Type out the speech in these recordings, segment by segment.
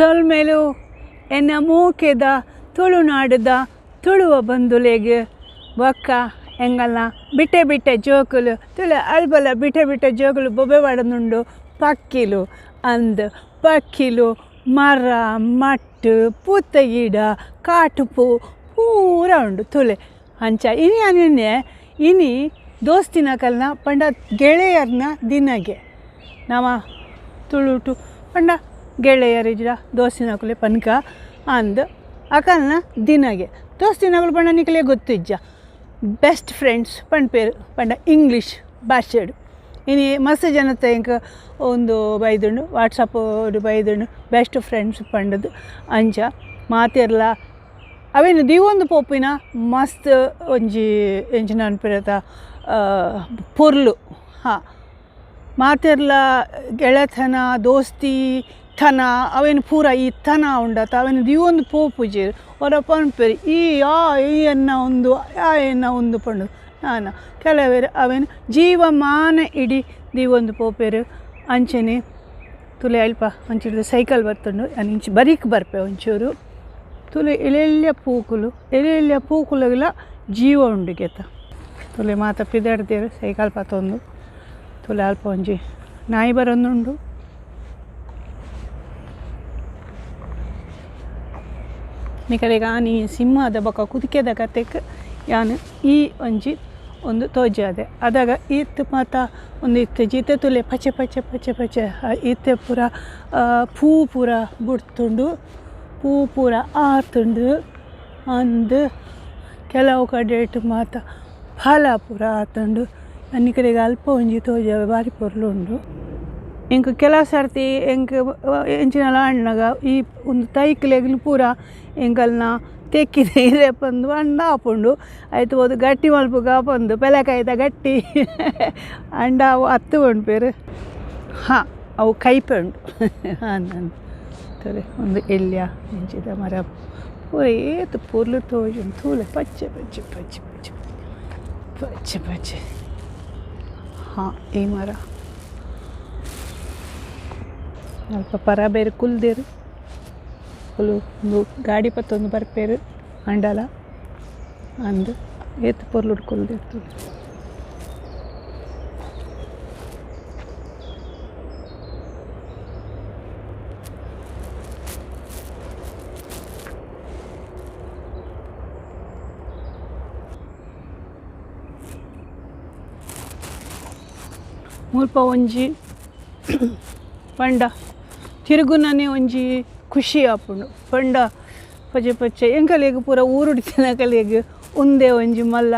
ಸೊಲ್ಮೆಲು ಎನ್ನ ಮೂಕೆದ ತುಳುನಾಡದ ತುಳುವ ಬಂಧುಲೆಗೆ ಬೊಕ್ಕ ಎಂಗಲ್ನ ಬಿಟ್ಟೆ ಬಿಟ್ಟೆ ಜೋಕುಲು ತುಳು ಅಲ್ಬಲ ಬಿಟ್ಟೆ ಬಿಟ್ಟೆ ಜೋಕುಲು ಬೊಬ್ಬೆ ಬಾಡನುಂಡು ಪಕ್ಕಿಲು ಅಂದ್ ಪಕ್ಕಿಲು ಮರ ಮಟ್ಟು ಪೂತ ಗಿಡ ಕಾಟುಪು ಪೂರ ಉಂಡು ತುಲೆ ಅಂಚ ಇನಿ ಅನಿನ್ನೆ ಇನಿ ದೋಸ್ತಿನ ಕಲ್ನ ಪಂಡ ಗೆಳೆಯರ್ನ ದಿನಗೆ ನಮ್ಮ ತುಳುಟು ಪಂಡ ಗೆಳೆಯರಿಜ್ರ ದೋಸ್ತಿನ ಕುಲೆ ಪನ್ಕ ಅಂದ್ ಅಕಲ್ನ ದಿನಗೆ ದೋಸ್ತಿನಗಳು ಪಂಡ ನಿಕಲೆ ಗೊತ್ತಿಜ್ಜ ಬೆಸ್ಟ್ ಫ್ರೆಂಡ್ಸ್ ಪಂಡ್ಪೇರು ಪಂಡ ಇಂಗ್ಲೀಷ್ ಭಾಷೆಡು ಇನಿ ಮಸ್ತ್ ಜನತೆ ಇಂಕ ಒಂದು ಬೈದುಂಡು ವಾಟ್ಸಪ್ ಬೈದುಂಡು ಬೆಸ್ಟ್ ಫ್ರೆಂಡ್ಸ್ ಪಂಡದು ಅಂಚ ಮಾತಿರ್ಲ ಅವೇನು ದಿವೊಂದು ಪೋಪಿನ ಮಸ್ತ್ ಒಂಜಿ ಎಂಚಿನ ಅನ್ಪಿರತ ಪೊರ್ಲು ಹಾಂ ಮಾತಿರ್ಲ ಗೆಳೆತನ ದೋಸ್ತಿ ತನ ಅವೇನು ಪೂರ ಈ ತನ ಉಂಡತ ಅವೇನು ದಿವೊಂದು ಪೋಪುಜಿ ಅವರ ಪನ್ಪೇರಿ ಈ ಎನ್ನ ಒಂದು ಎನ್ನ ಒಂದು ಪಂಡು ನಾನ ಕೆಲವೇರು ಅವೇನು ಜೀವಮಾನ ಇಡೀ ದಿವೊಂದು ಪೋಪೇರು ಅಂಚನೆ ತುಲೆ ಅಲ್ಪ ಒಂಚೂರು ಸೈಕಲ್ ಬರ್ತುಂಡು ಇಂಚು ಬರೀಕ್ ಬರ್ಪೆ ಒಂಚೂರು ತುಲೆ ಎಲೆಲ್ಯ ಪೂಕುಲಗಳ ಜೀವ ಉಂಡು ಗೆತ ತುಲೆ ಮಾತ ಪಿದಾಡ್ದೇರು ಸೈಕಲ್ ಪತ್ತೊಂದು ತುಲೆ ಅಲ್ಪ ಒಂಜಿ ನಾಯಿ ಬರೊಂದುಂಡು ನಿಕಲೆಗ ಆನಿ ಸಿಂಹದ ಬೊಕ ಕುದಿಕೆದ ಕತೆಕ್ ಯಾನು ಈ ಒಂಜಿ ಒಂದು ತೋಜಾದೆ ಅದಾಗ ಈತ್ ಮಾತ ಒಂದು ಇತ್ತು ಜೀತೆ ತುಲೆ ಪಚೆ ಪಚೆ ಪಚೆ ಪಚೆ ಈತೆ ಪೂರ ಪೂರ ಬುಡ್ತುಂಡು ಪೂರ ಆತುಂಡು ಅಂದು ಕೆಲವು ಕಡೆಟ್ ಮಾತ ಫಲ ಪೂರ ಆತುಂಡು ಅನ್ನಿ ಕಡೆಗೆ ಅಲ್ಪ ಒಂಜಿ ತೋಜಾವೆ ಬಾರಿ ಪೊರ್ಲುಂಡು ಇಂಕ ಕೆಲವು ಸರ್ತಿ ಎಂಕ ಎಂಚಿನಲ ಅಣ್ಣಗ ಈ ಒಂದು ತೈಕ್ಲೆಗ್ಲು ಪೂರ ಎಂಕಲ್ನ ತೆಕ್ಕಿದೆ ಇರೆ ಪಂದು ಅಂಡ ಆಪುಂಡು ಆಯ್ತು ಹೋದು ಗಟ್ಟಿ ಮಲ್ಪುಗ ಆಪಂದು ಪೆಲಕಾಯ್ತ ಗಟ್ಟಿ ಅಂಡ ಅವು ಹತ್ತು ಪೇರು ಹಾಂ ಅವು ಕೈಪೆ ಉಂಡು ಹಾಂ ನಾನು ತಲೆ ಒಂದು ಎಲ್ಯ ಹೆಂಚಿದ ಮರ ಪೂರ ಏತು ಪೂರ್ಲು ತೋಜು ತೂಲೆ ಪಚ್ಚೆ ಪಚ್ಚೆ ಪಚ್ಚೆ ಪಚ್ಚೆ ಪಚ್ಚೆ ಪಚ್ಚೆ ಹಾಂ ಈ ಮರ ಸ್ವಲ್ಪ ಪರ ಬೇರೆ ಕುಲ್ದೇರು ಕುಲು ಒಂದು ಗಾಡಿ ಪತ್ತೊಂದು ಬರ್ಪೇರು ಅಂಡಲ ಅಂದು ಏತು ಪೊರ್ಲುಡು ಕುಲ್ದಿರ್ತದೆ ಮುಲ್ಪ ಒಂಜಿ ಪಂಡ ತಿರುಗುನನೆ ಒಂಜಿ ಖುಷಿ ಆಪುಂಡು ಪಂಡ ಪಚ್ಚೆ ಪಚ್ಚೆ ಎಂಕಲೆಗ್ ಪೂರ ಊರುಡಿತಿನ ಕಲೆಗ್ ಒಂದೇ ಒಂಜಿ ಮಲ್ಲ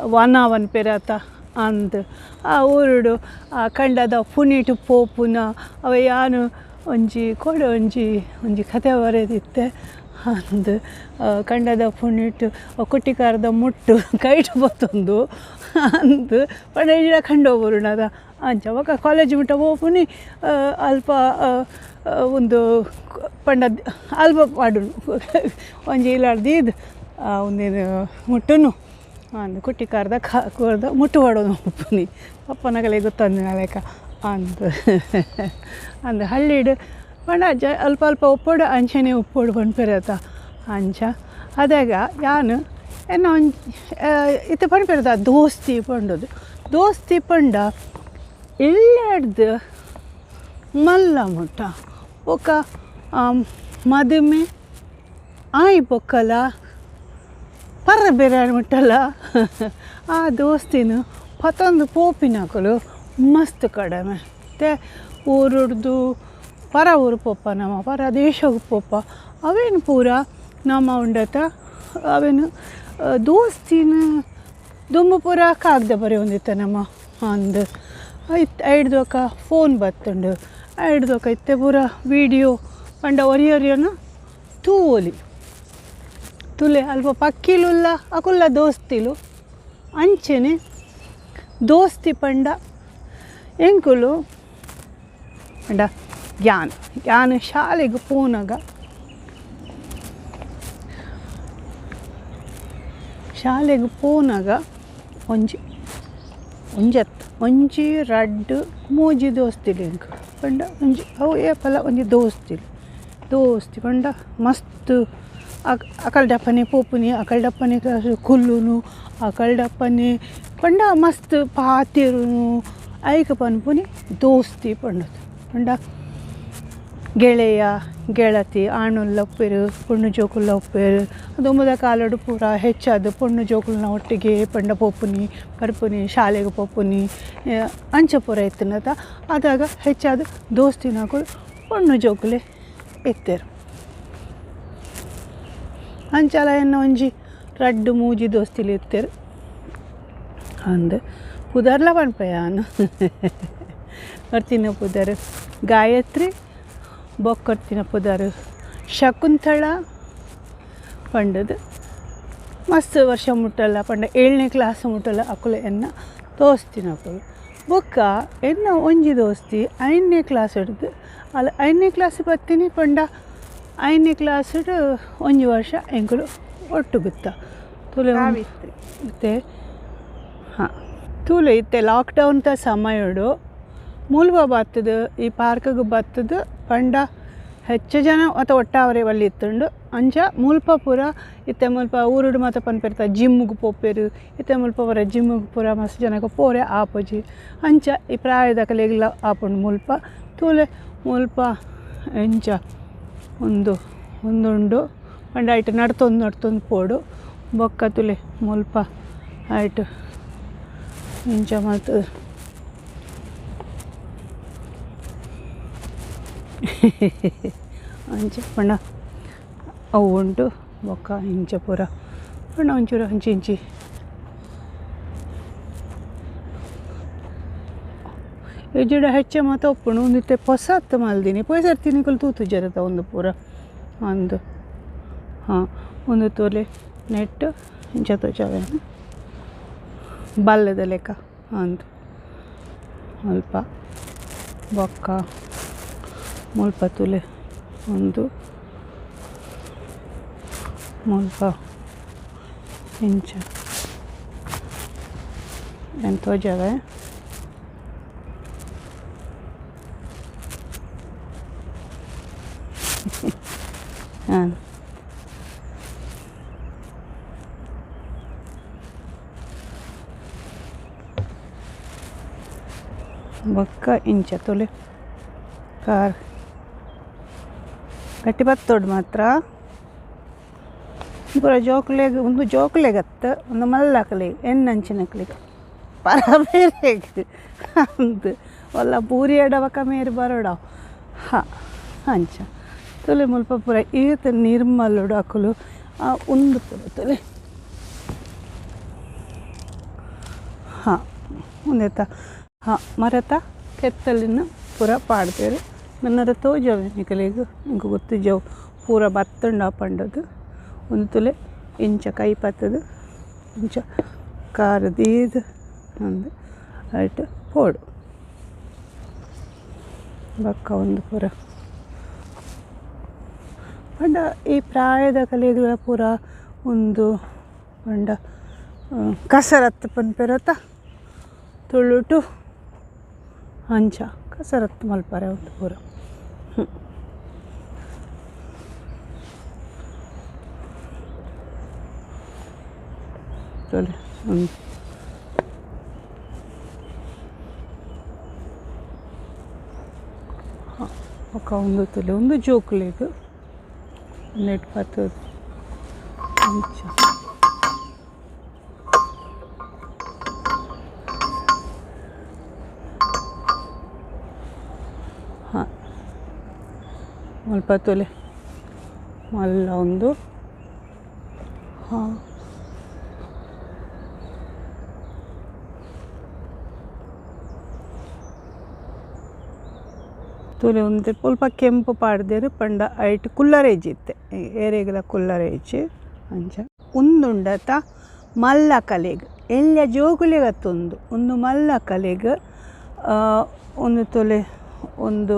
ವನ ಪೆರತ ಅಂದ್ ಆ ಊರುಡು ಆ ಕಂಡದ ಪುನೀಟು ಪೋಪುನ ಅವ ಯಾನು ಒಂಜಿ ಕೊಡ ಒಂಜಿ ಕತೆ ಬರೆದಿತ್ತೆ ಅಂದ್ ಕಂಡದ ಪುನೀಟು ಕುಟ್ಟಿಕಾರದ ಮುಟ್ಟು ಕೈಟು ಬತ್ತೊಂದು ಅಂದ್ ಪಂಡ ಇಡ ಕಂಡೋಗ್ಬರುಣದ ಅಂಚ ಅವಾಗ ಕಾಲೇಜ್ ಮುಟ್ಟ ಹೋಪುನಿ ಅಲ್ಪ ಒಂದು ಪಂಡ ಅಲ್ಪ ಪಾಡು ಒಂಜಿ ಇಲ್ಲಾಡ್ದಿದ್ದು ಒಂದೇನು ಮುಟ್ಟುನು ಅಂದು ಕುಟ್ಟಿಕಾರದ ಕೋರ್ದ ಮುಟ್ಟು ಹೊಡೋದು ಹೋಪುನಿ ಅಪ್ಪನಗಲೆ ಗೊತ್ತಂದು ನಾಳೆಕ ಅಂದು ಹಳ್ಳಿಡು ಪಂಡ ಅಲ್ಪ ಉಪ್ಪೋಡು ಅಂಚನೆ ಉಪ್ಪೋಡು ಪನ್ಪೆರತ ಅಂಚ ಅದಾಗ ಯಾನು ಎನ್ನ ಒಂಜಿ ಇತ್ತು ಪನ್ಪೆರತ ದೋಸ್ತಿ ಪಂಡದು ದೋಸ್ತಿ ಪಂಡ ಇಲ್ಲಾಡ್ದು ಮಲ್ಲ ಮುಟ್ಟ ఒక ಮದುಮೆ ಆಯ್ ಬೊಕ್ಕಲ ಪರ್ರ ಬೇರೆ ಮುಟ್ಟಲ್ಲ ಆ ದೋಸ್ತಿನ ಪತ್ತೊಂದು ಪೋಪಿನಕಲು ಮಸ್ತ್ ಕಡಿಮೆ ಮತ್ತು ಊರುಡ್ದು ಪರ ಊರು ಪೊಪ್ಪ ನಮ್ಮ ಪರ ದೇಶಕ್ಕೆ ಪೊಪ್ಪ ಅವೇನು ಪೂರ ನಮ್ಮ ಉಂಡತ ಅವೇನು ದೋಸ್ತಿನ ದುಂಬು ಪೂರ ಕಾಗ್ದ ಬರೀ ಒಂದಿತ್ತ ನಮ್ಮ ಅಂದು ಐಡ್ದೊಕ ಫೋನ್ ಬತ್ತುಂಡು ಐಡ್ದೊಕ ಇತ್ತೆ ಪೂರ ವೀಡಿಯೋ ಪಂಡ ಒರಿಯೊರಿಯನ ತೂವೊಲಿ ತುಲೆ ಅಲ್ಪ ಪಕ್ಕಿಲುಲ್ಲ ಅಕುಲ್ಲ ದೋಸ್ತಿಲು ಅಂಚೆನೆ ದೋಸ್ತಿ ಪಂಡ ಎಂಕುಲು ಪಂಡ ಯಾನ್ ಶಾಲೆಗೆ ಪೋನಾಗ ಒಂಜಿ ರಡ್ಡು ಮೂಜಿ ದೋಸ್ತಿಲಿ ಎಂಕ್ ಪಂಡ ಒಂಜಿ ಅವು ಏಪಲ ಒಂಜಿ ದೋಸ್ತಿಲು ದೋಸ್ತಿ ಪಂಡ ಮಸ್ತ್ ಅಕಲ್ಡಪ್ಪನೆ ಪೋಪುನಿ ಅಕಲ್ಡಪ್ಪನೆ ಕುಲ್ಲುನು ಅಕಲ್ಡಪ್ಪನೆ ಪಂಡ ಮಸ್ತ್ ಪಾತಿರುನು ಐಕ ಪನ್ಪುನಿ ದೋಸ್ತಿ ಪಂಡದು ಪಂಡ ಗೆಳೆಯ ಗೆಳತಿ ಆಣುಲ್ಲ ಉಪ್ಪೇರು ಪೊಣ್ಣು ಜೋಕುಲ್ಲ ಉಪ್ಪೇರು ಅದು ಮುದ ಕಾಲಡು ಪೂರ ಹೆಚ್ಚಾದು ಪೊಣ್ಣು ಜೋಕುಲ್ನ ಒಟ್ಟಿಗೆ ಪಂಡ ಪೋಪುನಿ ಬರ್ಪುನಿ ಶಾಲೆಗೆ ಪೋಪುನಿ ಅಂಚ ಪೂರ ಎತ್ತನತ ಆದಾಗ ಹೆಚ್ಚಾದ ದೋಸ್ತಿನಾಕು ಪೊಣ್ಣು ಜೋಕುಲೆ ಎತ್ತೇರು ಅಂಚಲ ಎನ್ನ ಒಂಜಿ ರಡ್ಡು ಮೂಜಿ ದೋಸ್ತಿಲಿ ಇರ್ತೇರು ಅಂದು ಪುದರ್ಲ ಪನ್ಪಯಾನು ಬರ್ತಿನ ಪುದರ್ ಗಾಯತ್ರಿ ಬೊಕ್ಕರ್ತಿನ ಪುದರ್ ಶಕುಂತಳ ಪಂಡದು ಮಸ್ತ್ ವರ್ಷ ಮುಟ್ಟಲ್ಲ ಪಂಡ 7ನೇ ಕ್ಲಾಸ್ ಮುಟ್ಟಲ್ಲ ಅಕುಲು ಎನ್ನ ದೋಸ್ತಿನ ಅಕುಲು ಬೊಕ್ಕ ಎನ್ನ ಒಂಜಿ ದೋಸ್ತಿ 5ನೇ ಕ್ಲಾಸ್ ಹಿಡ್ದು ಅಲ್ಲ 5ನೇ ಕ್ಲಾಸ್ ಬರ್ತೀನಿ ಪಂಡ 5ನೇ ಕ್ಲಾಸ್ ಒಂಜಿ ವರ್ಷ ಎಂಕುಲು ಒಟ್ಟು ಗುತ್ತ ತುಲೆ ಮತ್ತೆ ಹಾಂ ತುಲೆ ಇತ್ತೆ ಲಾಕ್ಡೌನ್ದ ಸಮಯಡು ಮೂಲ್ವ ಬತ್ತದು ಈ ಪಾರ್ಕ್ಗೆ ಬತ್ತದು ಪಂಡ ಹೆಚ್ಚು ಜನ ಮತ್ತು ಒಟ್ಟಾವರೆ ಒಲ್ಲಿ ಇತ್ತುಂಡು ಅಂಚ ಮುಲ್ಪ ಪೂರ ಇತ್ತೆ ಮುಲ್ಪ ಊರುಡು ಮತ್ತು ಪನ್ಪೆರ್ತ ಜಿಮ್ಮಿಗೆ ಪೋಪೆರು ಇತ್ತೆ ಮುಲ್ಪ ಪೂರ ಜಿಮ್ಮಿಗೆ ಪೂರ ಮಸ್ತ್ ಜನಕ್ಕೆ ಪೋರೆ ಆಪಜಿ ಅಂಚ ಈ ಪ್ರಾಯದ ಕಲೆಗಿಲ್ಲ ಆಪುಂಡು ಮುಲ್ಪ ತೂಲೆ ಮುಲ್ಪ ಎಂಚ ಒಂದುಂಡು ಪಂಡ ಆಯ್ತು ನಡ್ತೊಂದು ಪೋಡು ಬೊಕ್ಕ ತುಲೆ ಮುಲ್ಪ ಆಯ್ತು ಇಂಚ ಮತ್ತು ಅಂಚ ಪಂಡ ಅವು ಉಂಟು ಬೊಕ್ಕ ಇಂಚ ಪೂರ ಪಂಡ ಒಂಚೂರು ಇಂಚಿ ಎಜುಡ ಹೆಚ್ಚೆ ಮಾತ ಒಪ್ಪುಂಡು ಒಂದಿತ್ತೆ ಪೊಸತ್ತು ಮಲ್ದಿನಿ ಪೊಯ್ಸರ್ತೀನಿ ಕಲ್ ತೂತು ಜರದ ಒಂದು ಪೂರ ಒಂದು ಹಾಂ ಒಂದು ತೋಲೆ ನೆಟ್ಟು ಇಂಚ ತೋಚವೇನು ಬಲ್ಲದ ಲೆಕ್ಕ ಅಂದು ಸ್ವಲ್ಪ ಬೊಕ್ಕ ಮುಲ್ಪ ತುಲೆ ಒಂದು ಮುಲ್ಪ ಇಂಚ ಎಂತೋಜವೆ ಹಾಂ ಬೊಕ್ಕ ಇಂಚ ತೊಲೆ ಕಾರ್ ಗಟ್ಟಿ ಬತ್ತೋಡು ಮಾತ್ರ ಪೂರ ಜೋಕ್ಲೆಗೆ ಒಂದು ಜೋಕ್ಲೆಗತ್ತ ಒಂದು ಮಲ್ಲಕಲೆಗೆ ಎಣ್ಣಂಚಿನಕ್ಲಿಗೆ ಪರ ಬೇರೆಗೆ ಅಂದು ಒಲ್ಲ ಪೂರಿ ಎಡವಕ ಮೇರು ಬರೋಡ ಹಾಂ ಅಂಚ ತೊಲೆ ಮುಲ್ಪ ಪೂರ ಈತ ನಿರ್ಮಲುಡು ಅಕುಲು ಒಂದು ಪೂರ ತೊಲೆ ಹಾಂ ಒಂದೇತ ಹಾಂ ಮರತ ಕೆತ್ತಲಿನ ಪೂರ ಪಾಡ್ತೇವೆ ನನ್ನರ ತೋಜವೆ ನಿಕಲಿಗೆ ಇಂಕ ಗೊತ್ತು ಜವ್ ಪೂರ ಬತ್ತಂಡ ಪಂಡದು ಒಂದು ತುಲೆ ಇಂಚ ಕೈ ಪತ್ತದು ಇಂಚ ಕಾರದೀದು ಅಂದು ಆಯ್ತು ಪೋಡು ಬಕ್ಕ ಒಂದು ಪೂರ ಪಂಡ ಈ ಪ್ರಾಯದ ಕಲೆಗಳ ಪೂರ ಒಂದು ಪಂಡ ಕಸರತ್ತು ಪನ್ಪೆರತ್ತ ತುಳುಟು ಅಂಚ ಕಸರತ್ತು ಮಲ್ಪರೆ ಉಂಟು ಪೂರ ತೊಲೆ ಒಕ್ಕ ಒಂದು ತೊಲೆ ಒಂದು ಜೋಕ್ಲೆಗ್ ನೆಟ್ ಪತ್ತದು ಅಂಚ ಹಾಂ ಮುಲ್ಪ ತೊಲೆ ಮಲ್ಲ ಒಂದು ಹಾಂ ತುಲೆ ಒಂದು ಸ್ವಲ್ಪ ಕೆಂಪು ಪಾಡ್ದೇರು ಪಂಡ ಐಟ್ ಕುಲ್ಲರೇಜ್ ಇತ್ತೆ ಏರೆಗಳ ಕುಲ್ಲರೇಜ್ ಅಂಚ ಒಂದುಂಡತ ಮಲ್ಲ ಕಲೆಗ್ ಎಲ್ಲ ಜೋಗುಲೆಗತ್ತೊಂದು ಒಂದು ಮಲ್ಲ ಕಲೆಗ್ ಒಂದು ತೊಲೆ ಒಂದು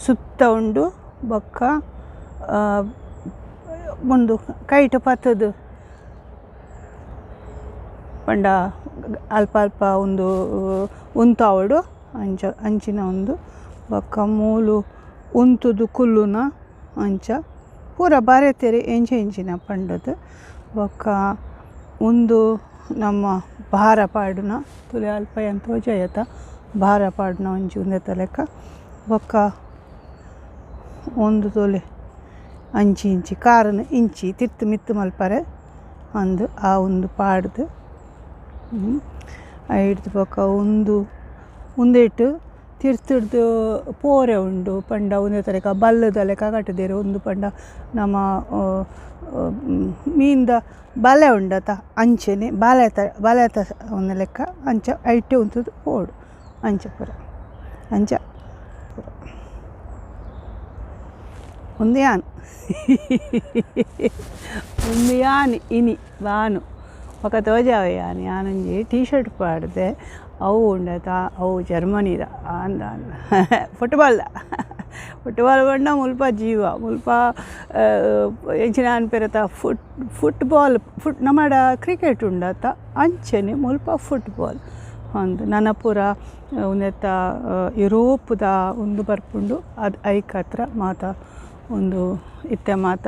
ಸುತ್ತ ಉಂಡು ಬೊಕ್ಕ ಒಂದು ಕೈಟ್ ಪತ್ತದು ಪಂಡ ಅಲ್ಪ ಅಲ್ಪ ಒಂದು ಉಂತಾವಡು ಅಂಚಿನ ಒಂದು ಬೊಕ್ಕ ಮೂಲು ಉಂತುದು ಕುಲ್ಲುನ ಅಂಚ ಪೂರ ಬರೆತೆರೆ ಎಂಚಿನ ಪಂಡದು ಬೊಕ್ಕ ಒಂದು ನಮ್ಮ ಭಾರ ಪಾಡುನ ತುಲೆ ಅಲ್ಪ ಎಂತೋ ಜಯತ ಭಾರ ಪಾಡುನ ಒಂಜಿ ಉಂದೆತ ಲೆಕ್ಕ ಬೊಕ್ಕ ಒಂದು ತೊಲೆ ಅಂಚಿ ಇಂಚಿ ಕಾರನ ಇಂಚಿ ತಿರ್ತು ಮಿತ್ತು ಮಲ್ಪರೆ ಅಂದು ಆ ಒಂದು ಪಾಡ್ದು ಹಿಡ್ದು ಬೊಕ್ಕ ಒಂದು ಉಂದೆಟ್ಟು ತಿರ್ತಿಡ್ದು ಪೋರೆ ಉಂಡು ಪಂಡ ಒಂದೇ ತಲೆಕ ಬಲ್ಲದ ಲೆಕ್ಕ ಕಟ್ಟಿದೇರು ಒಂದು ಪಂಡ ನಮ್ಮ ಮೀನ್ದ ಬಲೆ ಉಂಡತ ಅಂಚೆನೆ ಬಲೆತ ಒಂದು ಲೆಕ್ಕ ಅಂಚ ಐಟೆ ಉಂತದ್ದು ಪೋಡು ಅಂಚ ಪುರ ಅಂಚ ಪುರ ಒಂದು ಯಾನ್ ಒಂದು ಯಾನ್ ಇನಿ ಬಾನು ఒక తోజావే అని ఆనంజి టీ షర్ట్ పాడితే అవు ఉండత అవు జర్మనీದ ಅಂದ ಫುಟ್ಬಾಲ್ದ ಫುಟ್ಬಾಲ್ ಪಂಡ ಮುಲ್ಪ ಜೀವ ಮುಲ್ಪ ಎಂಚಿನ ಅನ್ಪೆರತ ಫುಟ್ಬಾಲ್ ನಮ್ಮಡ ಕ್ರಿಕೆಟ್ ಉಂಡತ ಅಂಚನೆ ಮುಲ್ಪ ಫುಟ್ಬಾಲ್ ಒಂದು ನನ್ನ ಪೂರ ಉಂದೆತ್ತ ಯುರೋಪ್ದ ಒಂದು ಬರ್ಪುಂಡು ಅದು ಐಕತ್ರ ಮಾತ ಒಂದು ಇತ್ತೆ ಮಾತ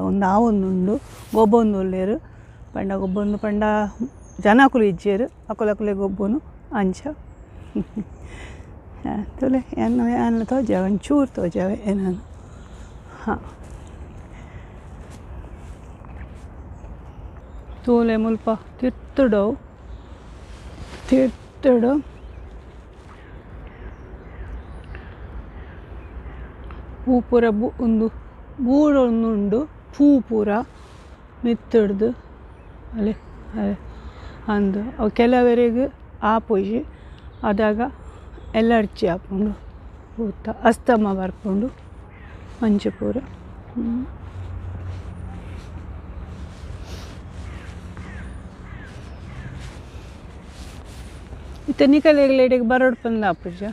ಒಂದು ಆವೊಂದುಂಡು ಗೊಬ್ಬೊಂದು ಒಲ್ಲೇರು ಪಂಡ ಗೊಬ್ಬೊಂದು ಪಂಡ ಜನಕುಲು ಇಜ್ಜೇರು ಅಕುಲಕುಲೆ ಗೊಬ್ಬನು ಅಂಚ ತುಲೆ ಏನು ತೋಜಾವೆ ಒಂಚೂರು ತೋಜಾವೆ ಏನಾನು ಹಾಂ ತೂಲೆ ಮುಲ್ಪ ತಿರ್ತುಡು ಪೂ ಪೂರ ಒಂದು ಬೂಡೊಂದುಂಡು ಪೂ ಪೂರ ಮಿತ್ತಿಡ್ದು ಅಲೆ ಅದೇ ಅಂದು ಅವು ಕೆಲವರಿಗೆ ಆಪುಜಿ ಅದಾಗ ಎಲರ್ಜಿ ಹಾಕ್ಕೊಂಡು ಊತ ಅಸ್ತಮ ಬರ್ಕೊಂಡು ಮಂಚು ಪೂರ ಇತ್ತ ನಿಕಲೆಗೆ ಬರೋಡು ಬಂದ ಆಪುಜ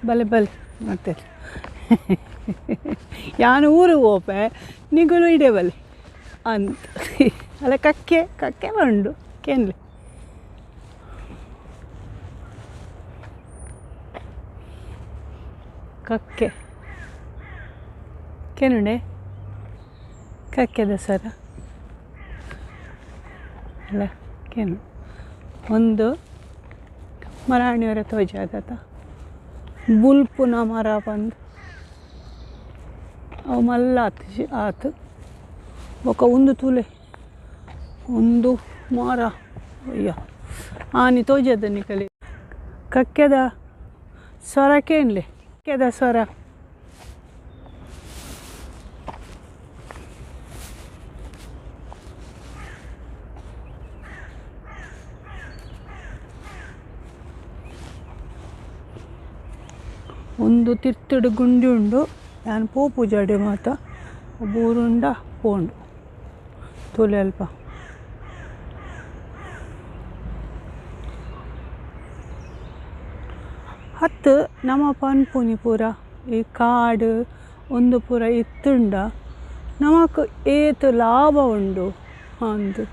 ಬಲೆ ಬಲೆ ಮತ್ತೆ ಯಾನು ಊರು ಹೋಪೆ ನಿಗಳು ಇಡೆ ಬಲೆ ಅಂತ ಅಲ್ಲ ಕಕ್ಕೆ ಬಂಡು ಕೇನ್ಲಿ ಕಕ್ಕೆ ಕೇನುಂಡೆ ಕಕ್ಕೆ ದಸರ ಅಲ್ಲ ಕೇನು ಒಂದು ಮರಾಣಿಯವರ ತೋಜಾದತ ಬುಲ್ಪುನ ಮರ ಬಂದು ಅವು ಮಲ್ಲ ಆತು ఒక ಒಂದು ತುಲೆ ಒಂದು ಮಾರ ಅಯ್ಯ ಆನಿ ತೋಜದ ನಿಕಲಿ ಕಕ್ಕೆದ ಸ್ವರ ಕೇನ್ಲೆ ಕಕ್ಕೆದ ಸ್ವರ ಒಂದು ತಿರ್ತುಡು ಗುಂಡಿ ಉಂಡು ನಾನು ಪೋಪು ಜಡೆ ಮಾತ ಬೂರುಂಡ ಪೋಂಡು ತುಲೆ ಅಲ್ಪ ಹತ್ತು ನಮ್ಮ ಪನ್ಪುನಿ ಪೂರ ಈ ಕಾಡು ಒಂದು ಪೂರ ಇತ್ತುಂಡ ನಮಕ್ ಏತು ಲಾಭ ಉಂಡು ಅಂದು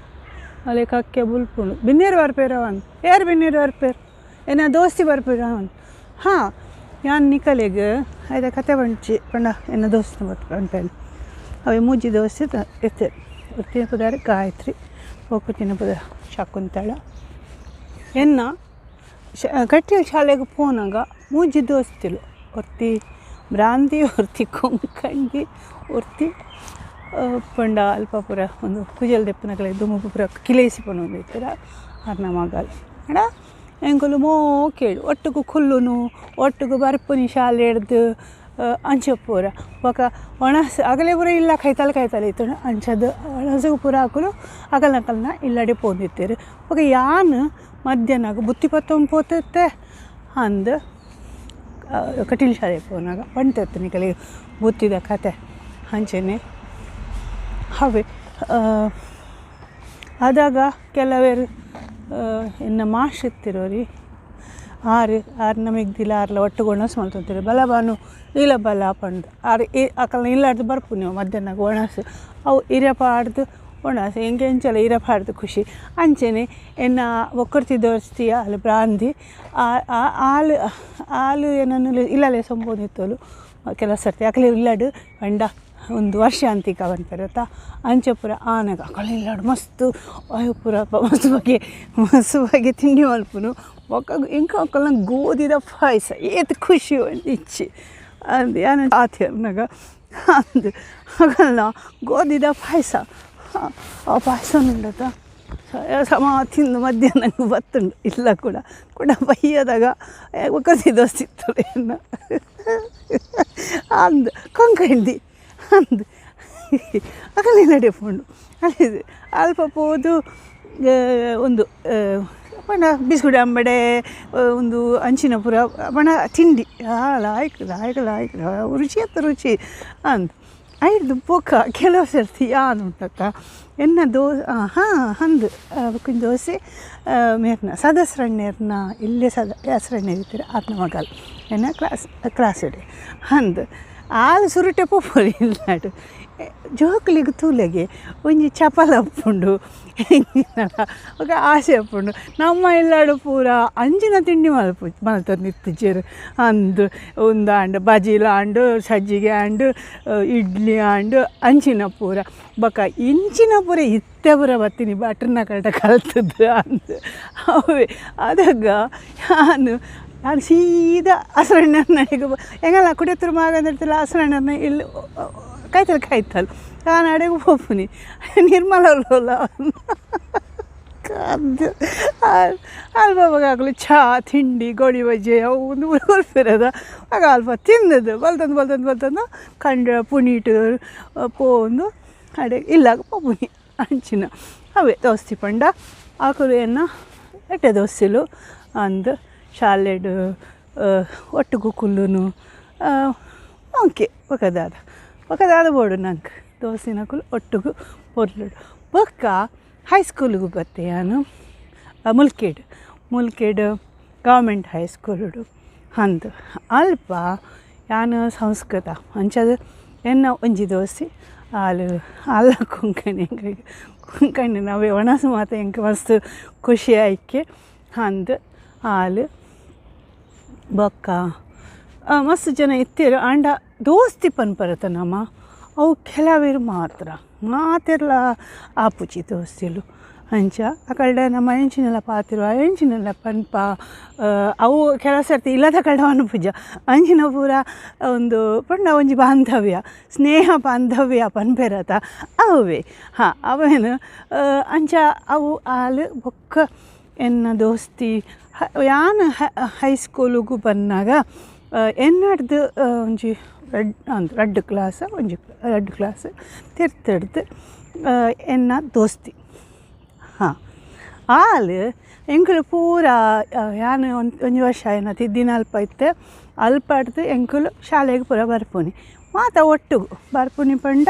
ಅಲ್ಲಿ ಕಕ್ಕೆ ಬುಲ್ಪುಂಡು ಬಿನ್ನೇರು ಬರ್ಪೇರ ಒಂದು ಯಾರು ಬಿನ್ನೇರು ಬರ್ಪೇರು ಏನ ದೋಸ್ತಿ ಬರ್ಪೇರ ಒಂದು ಹಾಂ ಯಾನ್ ನಿಕಲೆಗೆ ಆಯ್ತಾ ಕತೆ ಬಂಚಿ ಪಂಡ ಎನ್ನ ದೋಸ್ತಿ ಬರ್ಪೇನು ಅವೆ ಮುಜ್ಜಿ ದೋಸ್ತಿ ಇರ್ತೇವೆ ಒತ್ತಿನ ಪುದಾರ ಗಾಯತ್ರಿ ಒಕ್ಕುತ್ತಿನ ಪುದ ಶಕುಂತಳ ಎನ್ನ ಗಟ್ಟಿಯ ಶಾಲೆಗೆ ಪೋನಾಗ ಮೂಜಿ ದೋಸ್ತಿಲು ಒರ್ತಿ ಬ್ರಾಂತಿ ಒರ್ತಿ ಕೊಂಕಂಡಿ ಒರ್ತಿ ಪಂಡ ಅಲ್ಪ ಪುರ ಒಂದು ಕುಜಲ್ ದೆಪ್ಪನಗಲ ದುಮ್ಮು ಪುರ ಕಿಲೇಸಿ ಪಣ ಒಂದಿತ್ತರ ಅರ್ನ ಮಗಲ್ ಅಡ ಎಂಕುಲು ಮೋ ಕೇಳು ಒಟ್ಟಿಗೂ ಕುಲ್ಲುನು ಒಟ್ಟಿಗೂ ಬರ್ಪುನಿ ಶಾಲೆ ಹಿಡ್ದು ಅಂಚೆ ಪೂರ ಬೊಕ ಒಣಸ ಅಗಲೇ ಪೂರ ಇಲ್ಲ ಕೈತಲೆ ಇತ್ತು ಅಂಚದು ಒಣಸಗು ಪೂರ ಹಾಕಲು ಅಗಲ್ನಕಲ್ನ ಇಲ್ಲಡೆ ಪೋಂದಿತ್ತೇರು ಬೊಕ ಯಾನ್ ಮಧ್ಯಾಹ್ನಾಗ ಬುತ್ತಿ ಪತ್ತೊಂದು ಪೋತತ್ತೆ ಅಂದು ಕಟೀಲ್ ಶಾಲೆ ಪೋನಾಗ ಬಂತತ್ತು ನಿಕಲಿಗೆ ಬುತ್ತಿದ ಕತೆ ಅಂಚೆನೆ ಹವೆ ಆದಾಗ ಕೆಲವೇರು ಇನ್ನು ಮಾಷಿತ್ತಿರೋರಿ ಆರು ನಮಗೆ ದಿಲ್ಲ ಆರ್ಲ ಒಟ್ಟು ಒಣಸು ಮಾಡ್ತಾರೆ ಬಲ ಬಾನು ಇಲ್ಲ ಬಲ ಪಂಡು ಆರು ಅಕಲ್ನ ಇಲ್ಲಾಡ್ದು ಬರ್ಪು ನೀವು ಮಧ್ಯಾಹ್ನಾಗ ಒಣಸು ಅವು ಇರಪಾಡ್ದು ಒಣಸು ಹೆಂಗೆ ಹೆಂಚಲ್ಲ ಇರಪಾಡ್ದು ಖುಷಿ ಅಂಚೆನೆ ಎನ್ನ ಒಕ್ಕರ್ತಿ ದೋಸ್ತಿಯ ಅಲ್ಲಿ ಬ್ರಾಂದಿ ಹಾಲು ಏನನ್ನು ಇಲ್ಲಲೇ ಸಂಬೋದಿತ್ತಲು ಕೆಲವು ಸರ್ತಿ ಅಕಲೆ ಇಲ್ಲಾಡು ಪಂಡ ಒಂದು ವರ್ಷ ಅಂತಿಕ ಬಂತಿರುತ್ತ ಅಂಚೆ ಪೂರ ಆನೆಗ ಅಕಲೆ ಇಲ್ಲಾಡು ಮಸ್ತ್ ಅಯ್ಯೋ ಪೂರ ಮಸ್ತು ಬಗ್ಗೆ ತಿಂಡಿ ಮಲ್ಪುನು ಒಕ್ಕ ಇಂಕ ಅಕ್ಕಲ್ಲ ಗೋಧಿದ ಪಾಯಸ ಏತ್ ಖುಷಿ ಒಂದು ಇಚ್ಚಿ ಅಂದು ಏನು ಆತಿರ್ನಾಗ ಅಂದು ಅಗಲ್ಲ ಗೋಧಿದ ಪಾಯಸ ಆ ಪಾಯಸ ಉಂಡತ ಸಮ ತಿಂದು ಮಧ್ಯಾಹ್ನ ಬತ್ತುಂಡು ಇಲ್ಲ ಕೂಡ ಬೈಯದಾಗ ಒಕ್ಕಸಿ ದೋಸ್ತಿ ಇತ್ತು ಏನು ಅಂದು ಕೊಂಕಂಡಿ ಅಂದು ಅಕಲೆ ನಡೆಪುಂಡು ಅಲ್ಲಿ ಅಲ್ಪ ಪೋದು ಒಂದು ಪಣ ಬಿಸ್ಕುಟ್ ಅಂಬಡೆ ಒಂದು ಅಂಚಿನ ಪುರ ಪಣ ತಿಂಡಿ ಲಾಯ್ಕ್ ರುಚಿ ಅತ್ತ ರುಚಿ ಅಂದು ಐದು ಪೋಕ ಕೆಲವು ಸರ್ತಿ ಉಂಟಕ್ಕ ಎನ್ನ ಹಂದು ಕೊಂಚ ದೋಸೆ ಮೇರ್ನ ಸದಸ್ರಣ್ಣೆರ್ನ ಇಲ್ಲೇ ಹೆಸ್ರಣ್ಣೆ ಇರ್ತೀರ ಆತ್ನ ಮಗಲ್ ಎನ್ನ ಕ್ಲಾಸ್ ಇಡೆ ಹಂದು ಆಳು ಸುರುಟೆ ಪೋಪೋಲಿ ಇಲ್ಲಾಡು ಜೋಕ್ಲಿಗೆ ತೂಲೆಗೆ ಒಂಜಿ ಚಪಲ ಉಪ್ಪುಂಡು ఒక ಆಸೆ ಉಪ್ಪುಂಡು ನಮ್ಮ ಇಲ್ಲಾಡು ಪೂರ ಅಂಜಿನ ತಿಂಡಿ ಮಲ್ತೊಂದು ಇತ್ತಿಜೇರು ಅಂದು ಉಂದಾಂಡು ಬಜಿಲ ಆಂಡು ಸಜ್ಜಿಗೆ ಆಂಡು ಇಡ್ಲಿ ಆಂಡು ಅಂಚಿನ ಪೂರ ಬೊಕ ಇಂಚಿನ ಪೂರ ಇತ್ತೆ ಪೂರ ಬತ್ತೀನಿ ಬಟ್ರನ್ನ ಕಲ್ತದ್ದು ಅಂದು ಅವೇ ಅದಾಗ ನಾನು ಸೀದಾ ಹಸ್ರಣ್ಣನಿಗೆ ಹೆಂಗಲ್ಲ ಕುಡಿಯತ್ರ ಮಗ ಅಂದಿರ್ತಿಲ್ಲ ಹಸ್ರಣ್ಣನ ಇಲ್ಲಿ ಕಾಯ್ತಲ್ಲ ನಾನು ಅಡೆಗೆ ಹೋಗ್ತೀನಿ ನಿರ್ಮಲ ಅದು ಅಲ್ಪಾಗಲು ಚಹಾ ತಿಂಡಿ ಗೋಳಿ ಬಜ್ಜಿ ಅವು ಒಂದು ಉಳ್ಕೊಳ್ತಿರೋದ ಆಗ ಅಲ್ಪ ತಿಂದದ್ದು ಬಲ್ತಂದು ಕಂಡ ಪುನೀಟು ಪೋಂದು ಅಡೆಗೆ ಇಲ್ಲಾಗ ಪೋಪುನಿ ಅಂಚಿನ ಅವೇ ದೋಸ್ತಿ ಪಂಡ ಆಕಲು ಏನು ಎಟ್ಟೆ ದೋಸ್ತಿಲು ಅಂದು ಶಾಲೆಡು ಒಟ್ಟಿಗೂ ಕುಲ್ಲುನು ಓಕೆ ఒకదాద పోడు నాకు దోసినకులు ఒట్టుకు పొర్లుడు ఒక్క హై స్కూల్కు బತ್ತೆ ನಾನು ಮುಲ್ಕೇಡ್ ಗೌರ್ಮೆಂಟ್ ಹೈ ಸ್ಕೂಲುಡು ಅಂದು ಅಲ್ಪ ಯಾನು ಸಂಸ್ಕೃತ ಅಂಚದು ಎನ್ನ ಒಂಜಿ ದೋಸಿ ಹಾಲು ಅಲ್ಲ ಕೊಂಕಣಿ ನಾವೇ ಒಣಸು ಮಾತ ಎಂಕ ಮಸ್ತ್ ಖುಷಿ ಆಯ್ಕೆ ಅಂದು ಹಾಲು ಬೊಕ್ಕ ಮಸ್ತ್ ಜನ ಇತ್ತೀರು ಆಂಡ ದೋಸ್ತಿ ಪನ್ಪರತ ನಮ್ಮ ಅವು ಕೆಲವೇರು ಮಾತಿರಲ್ಲ ಆಪುಚಿ ದೋಸ್ತಿಲು ಅಂಚ ಆ ಕಡೆ ನಮ್ಮ ಎಂಚಿನೆಲ್ಲ ಪಾತಿರು ಆ ಎಂಚಿನೆಲ್ಲ ಪನ್ಪ ಅವು ಕೆಲವು ಸರ್ತಿ ಇಲ್ಲದ ಕಡವನು ಪೂಜ ಅಂಚಿನ ಪೂರ ಒಂದು ಪಂಡ ಒಂಜಿ ಬಾಂಧವ್ಯ ಸ್ನೇಹ ಬಾಂಧವ್ಯ ಪನ್ಪೆರತ ಅವೇ ಅವೇನು ಅಂಚ ಅವು ಹಾಲು ಬೊಕ್ಕ ಎನ್ನ ದೋಸ್ತಿ ಯಾನು ಹೈಸ್ಕೂಲಿಗೂ ಬಂದಾಗ ಎನ್ನಡ್ದು ಒಂಜಿ ರೆಡ್ ಕ್ಲಾಸ್ ತಿರ್ತಡ್ದು ಎನ್ನ ದೋಸ್ತಿ ಹಾಲು ಎಂಕುಲು ಪೂರ ಯಾನು ಒಂಜಿ ವರ್ಷ ಏನ ತಿದ್ದಿನ ಅಲ್ಪ ಇತ್ತೆ ಅಲ್ಪಡ್ದು ಎಂಕುಲು ಶಾಲೆಗೆ ಪೂರ ಬರ್ಪುನಿ ಮಾತ ಒಟ್ಟಿಗೂ ಬರ್ಪುನಿ ಪಂಡ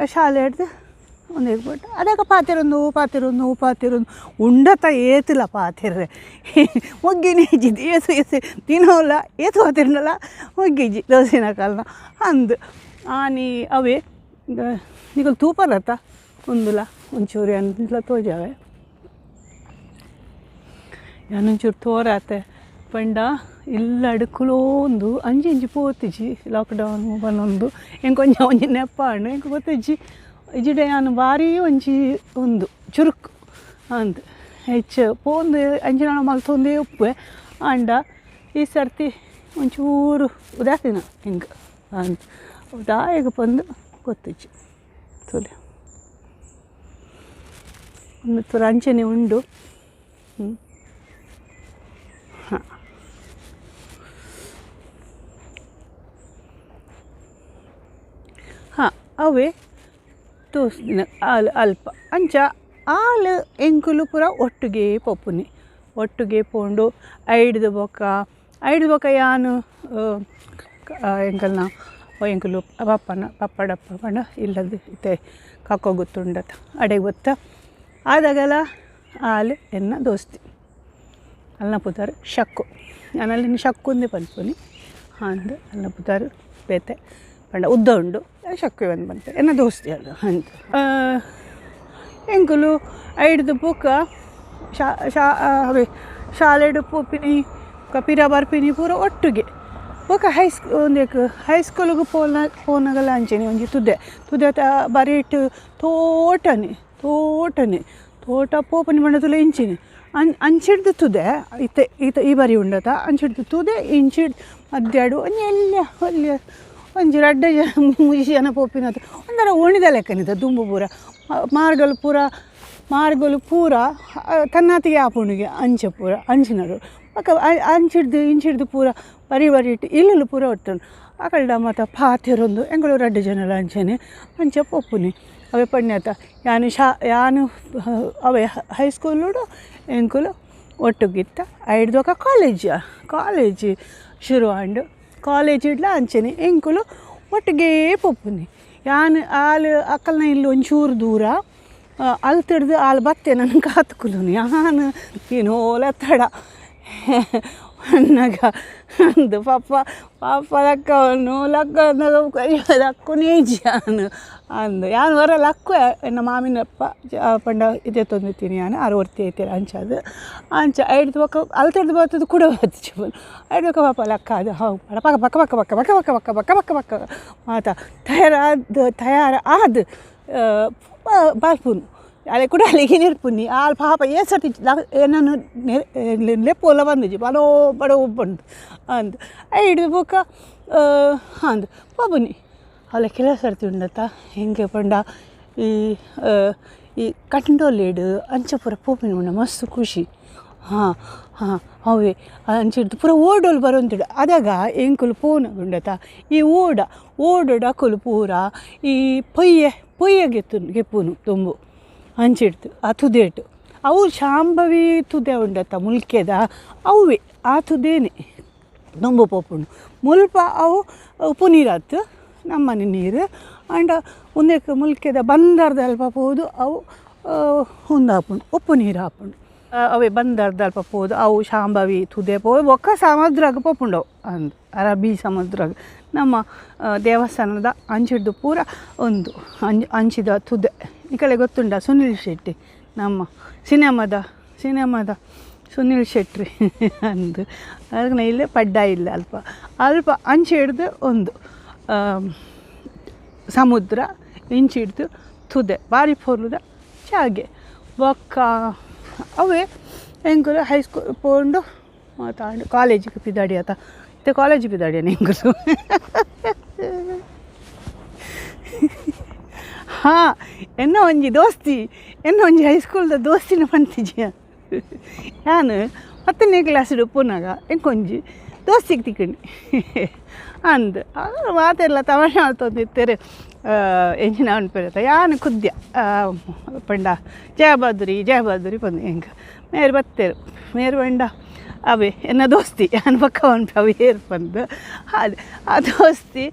ಶಾಲೆ ಹಿಡ್ದು ಒಂದು ಇರ್ಬಿಟ್ಟು ಅದಾಗ ಪಾತಿರೊಂದು ಉಂಡತ ಏತಿಲ್ಲ ಪಾತಿರ್ರೆ ಒಗ್ಗಿನ ಇಜ್ಜಿದ್ದು ಏಸು ತಿನ್ನೋಲ್ಲ ಏತು ಪಾತಿರಲ್ಲ ಒಗ್ಗಿಜ್ಜಿ ದೋಸಿನ ಕಾಲನ ಅಂದು ಆನಿ ಅವೇ ಈಗ ತೂಪಲತ್ತ ಒಂದುಲ ಒಂಚೂರು ಅಂದಿಲ್ಲ ತೋಜಾವೆ ಯಾನೊಂಚೂರು ತೋರಾತೆ ಪಂಡ ಇಲ್ಲ ಅಡುಕುಲೋ ಒಂದು ಅಂಜಿ ಪೋತಿಜಿ ಲಾಕ್ಡೌನ್ ಬನ್ನೊಂದು ಎಂಕೊಂಜ ಒಂಜಿ ನೆಪ್ಪಾಂಡು ಎಂಕ ಗೊತ್ತಿಜ್ಜಿ ಇಜಿಡೆ ನಾನು ಭಾರಿ ಒಂಜಿ ಒಂದು ಚುರುಕು ಅಂದ್ ಹೆಚ್ಚು ಪೋಂದು ಅಂಜಿನ ಮಲ್ತೊಂದೇ ಉಪ್ಪೆ ಅಂಡ ಈ ಸರ್ತಿ ಒಂಚೂರು ಉದಾಸೀನ ಹಿಂಗೆ ಅಂತ ಉದಾಯಗ ಬಂದು ಗೊತ್ತಿಜ್ಜಿ ತೊಲೆ ಒಂದು ತುರ ಅಂಚನೆ ಉಂಡು ಅವೇ ತೋರಿಸ್ತೀನಿ ಹಾಲು ಅಲ್ಪ ಅಂಚ ಹಾಲು ಎಂಕುಲು ಪೂರ ಒಟ್ಟಿಗೆ ಪೊಪ್ಪುನಿ ಒಟ್ಟಿಗೆ ಪೋಂಡು ಐಡ್ದು ಬೊಕ ಯಾನು ಎಂಕಲ್ನ ಎಂಕುಲು ಪಪ್ಪಡಪ್ಪ ಪಂಡ ಇಲ್ಲದು ಇತ್ತೆ ಕಕ್ಕೋ ಗೊತ್ತುಂಡತ ಅಡೆಗೆ ಗೊತ್ತ ಆದಾಗಲ ಹಾಲು ಎನ್ನ ದೋಸ್ತಿ ಅಲ್ನ ಪುತಾರು ಶಕ್ಕು ನಾನಲ್ಲಿ ಶಕ್ಕು ಪನ್ಪುನಿ ಅಂದು ಅಲ್ನ ಪುತಾರು ಬೇತೆ ಪಂಡ ಉದ್ದ ಉಂಡು ಶಕ್ಕು ಒಂದು ಬಂತೆ ಎನ್ನ ದೋಸ್ತಿ ಅದು ಅಂತ ಎಂಕುಲು ಐಡ್ದು ಬುಕ್ಕ ಶಾಲೆಡು ಪೋಪಿನಿ ಕಪಿರ ಬರ್ಪಿನಿ ಪೂರ ಒಟ್ಟಿಗೆ ಬೊಕ ಹೈಸ್ಕೂಲ್ಗೆ ಪೋನಾಗಲ ಅಂಚೆನೆ ಒಂಜಿ ತುದೆ ಬರೀಟ್ ತೋಟನೆ ತೋಟ ಪೋಪನಿ ಬಣ್ಣದಲ್ಲಿ ಇಂಚಿನಿ ಅಂಚಿಡ್ದು ತುದೆ ಈ ಬರಿ ಉಂಡತ ಅಂಚಿಡ್ದು ತುದೆ ಇಂಚಿಡ್ ಮಧ್ಯಾಡು ಅಲ್ಲಿ ಒಂಜಿ 2 ಜನ ಪೋಪಿನದು ಒಂಥರ ಓಣಿದ ಲೆಕ್ಕನಿದ ದುಂಬು ಪೂರ ಮಾರ್ಗಲು ಪೂರ ತನ್ನಾತಿಗೆ ಆಪುಣಿಗೆ ಅಂಚೆ ಪೂರ ಅಂಚಿನರು ಪಕ್ಕ ಇಂಚಿಡ್ದು ಪೂರ ಬರಿಟ್ಟು ಇಲ್ಲಲು ಪೂರ ಒಟ್ಟನು ಅಕಲ್ಡ ಮತ್ತು ಪಾತೆರೊಂದು ಎಂಗಳು 2 ಜನಲ ಅಂಚೆನೆ ಅಂಚೆ ಪೊಪ್ಪುನಿ ಅವೇ ಪಣ್ಯತ ಯಾನು ಅವೇ ಹೈಸ್ಕೂಲು ಎಂಕುಲು ಒಟ್ಟುಗಿತ್ತ ಐಡ್ದೊಕ ಕಾಲೇಜ್ ಶುರು ಆಂಡು ಕಾಲೇಜ್ ಇಡ್ಲ ಅಂಚೆನೆ ಎಂಕುಲು ಒಟ್ಟಿಗೆ ಪೊಪ್ಪುನಿ ಯಾನು ಅಕ್ಕಲ್ನ ಇಲ್ಲಿ ಒಂಚೂರು ದೂರ ಅಲ್ಲಿ ತಿಡ್ದು ಬತ್ತೆ ನನ್ನ ಕಾತ್ಕುಲುನಿ ಯಾನು ಏನೋಲ ತಡ ಅನ್ನಗ ಅಂದು ಪಾಪ ಲಕ್ಕವನ್ನು ಲಕ್ಕನೇ ಜಾನು ಅಂದು ಯಾನು ವರ ಲಕ್ಕು ಎನ್ನ ಮಾಮಿನಪ್ಪ ಪಂಡ ಇದೇ ತೊಂದಿತ್ತೀನಿ ಯಾನು ಆರು ಹೊರ್ತಿ ಐತೀರ ಅಂಚ ಐಡ್ದು ಪಕ್ಕ ಅಲ್ಲಿ ತಿಡ್ದು ಬರ್ತದ್ದು ಕೂಡ ಬತ್ತು ಐದು ಪಕ್ಕ ಪಾಪ ಲಕ್ಕ ಅದು ಹೌ ಪಕ್ಕ ಮಾತಾ ತಯಾರ ಆದ ಬಾಲ್ಪುನು ಅಲೆ ಕೂಡ ಅಲ್ಲಿಗೆ ನೆರ್ಪುನಿ ಆಲ್ ಪಾಪ ಸರ್ತಿ ಏನನ್ನು ಲೆಪ್ಪೋಲ ಬಂದಿಜಿ ಬಡೋ ಬಂದು ಅಂದು ಐದು ಬೊಕ್ಕ ಅಂದು ಪಬುನಿ ಅಲ್ಲ ಕೆಲವು ಸರ್ತಿ ಉಂಡತ್ತ ಹೆಂಗೆ ಪಂಡ ಈ ಕಟ್ಟಂಡೋಲೇಡು ಅಂಚೆ ಪೂರ ಪೋಪಿನ ಉಂಡ ಮಸ್ತ್ ಖುಷಿ ಅವೇ ಅಂಚಿಡ್ದು ಪೂರ ಓಡೋಲು ಬರೋಂತಿಡು ಅದಾಗ ಎಂಕುಲು ಪೋನ ಉಂಡತ ಈ ಓಡೋಡಕುಲು ಪೂರ ಈ ಪೊಯ್ಯಗೆ ಗೆಪ್ಪುನು ತುಂಬು ಅಂಚಿಡ್ತು ಆ ತುದೇಟು ಅವು ಶಾಂಭವಿ ತುದೆ ಉಂಡತ್ತ ಮುಲ್ಕೆದ ಅವೇ ಆ ತುದೇನೆ ತುಂಬು ಪೋಪುಂಡು ಮುಲ್ಪ ಅವು ಉಪ್ಪು ನೀರಾತು ನಮ್ಮನೆ ನೀರು ಆಂಡ ಒಂದಕ್ಕೆ ಮುಲ್ಕೆದ ಬಂದರ್ದ ಅಲ್ಪ ಹೋದು ಅವು ಹುಂದಾಪುಂಡು ಉಪ್ಪು ನೀರು ಹಾಪುಂಡು ಅವೇ ಬಂದರ್ದ ಅಲ್ಪ ಹೋದು ಅವು ಶಾಂಭವಿ ತುದೆ ಪೋದು ಒಕ್ಕ ಸಮುದ್ರಾಗ ಪೋಪುಂಡವು ಅಂದು ಅರಬ್ಬಿ ಸಮುದ್ರಾಗ ನಮ್ಮ ದೇವಸ್ಥಾನದ ಅಂಚಿಡ್ದು ಪೂರ ಒಂದು ಅಂಚಿದ ತುದೆ ಈ ಕಡೆ ಗೊತ್ತುಂಡ ಸುನಿಲ್ ಶೆಟ್ಟಿ ನಮ್ಮ ಸಿನಿಮಾದ ಸುನಿಲ್ ಶೆಟ್ಟಿ ಅಂದು ಅದಕ್ಕೆ ಇಲ್ಲೇ ಪಡ್ಡ ಇಲ್ಲ ಅಲ್ಪ ಅಂಚೆ ಹಿಡ್ದು ಒಂದು ಸಮುದ್ರ ಇಂಚಿಡ್ದು ತುದೆ ಬಾರಿ ಪೋರ್ಲುದ ಚಾಗೆ ಬೊಕ್ಕ ಅವೇ ಹೆಂಗರು ಹೈಸ್ಕೂಲ್ ಪೋಂಡು ಮಾತಾಡು ಕಾಲೇಜಿಗೆ ಪಿದಾಡಿಯತ ಮತ್ತೆ ಕಾಲೇಜಿಗೆ ಪಿದಾಡಿಯನ ಹೆಂಗರು ಎನ್ನ ಒಂಜಿ ಹೈಸ್ಕೂಲ್ದ ದೋಸ್ತಿನ ಪಂತಿಜಿಯ ನಾನು 10ನೇ ಕ್ಲಾಸ್ ಪುನಾಗ ಎಂಕೊಂಜಿ ದೋಸ್ತಿಗೆ ತಿಕ್ಕಂಡು ಅಂದು ಅವರು ಮಾತೆಲ್ಲ ತಮಾಷೆ ಮಾಡ್ತೊಂದಿತ್ತೇರೆ ಎಂಚಿನ ಅನ್ಪಿರತ್ತ ಯಾನು ಕುದ್ಯ ಪಂಡ ಜಯಬಾದುರಿ ಬಂದು ಹೆಂಗೆ ಮೇರು ಬತ್ತೇರು ಮೇರು ಪಂಡ ಅವೇ ಎನ್ನ ದೋಸ್ತಿ ಯಾನು ಪಕ್ಕ ಅನ್ಪಿ ಅವು ಏರು ಬಂದು ಅದು ಆ ದೋಸ್ತಿ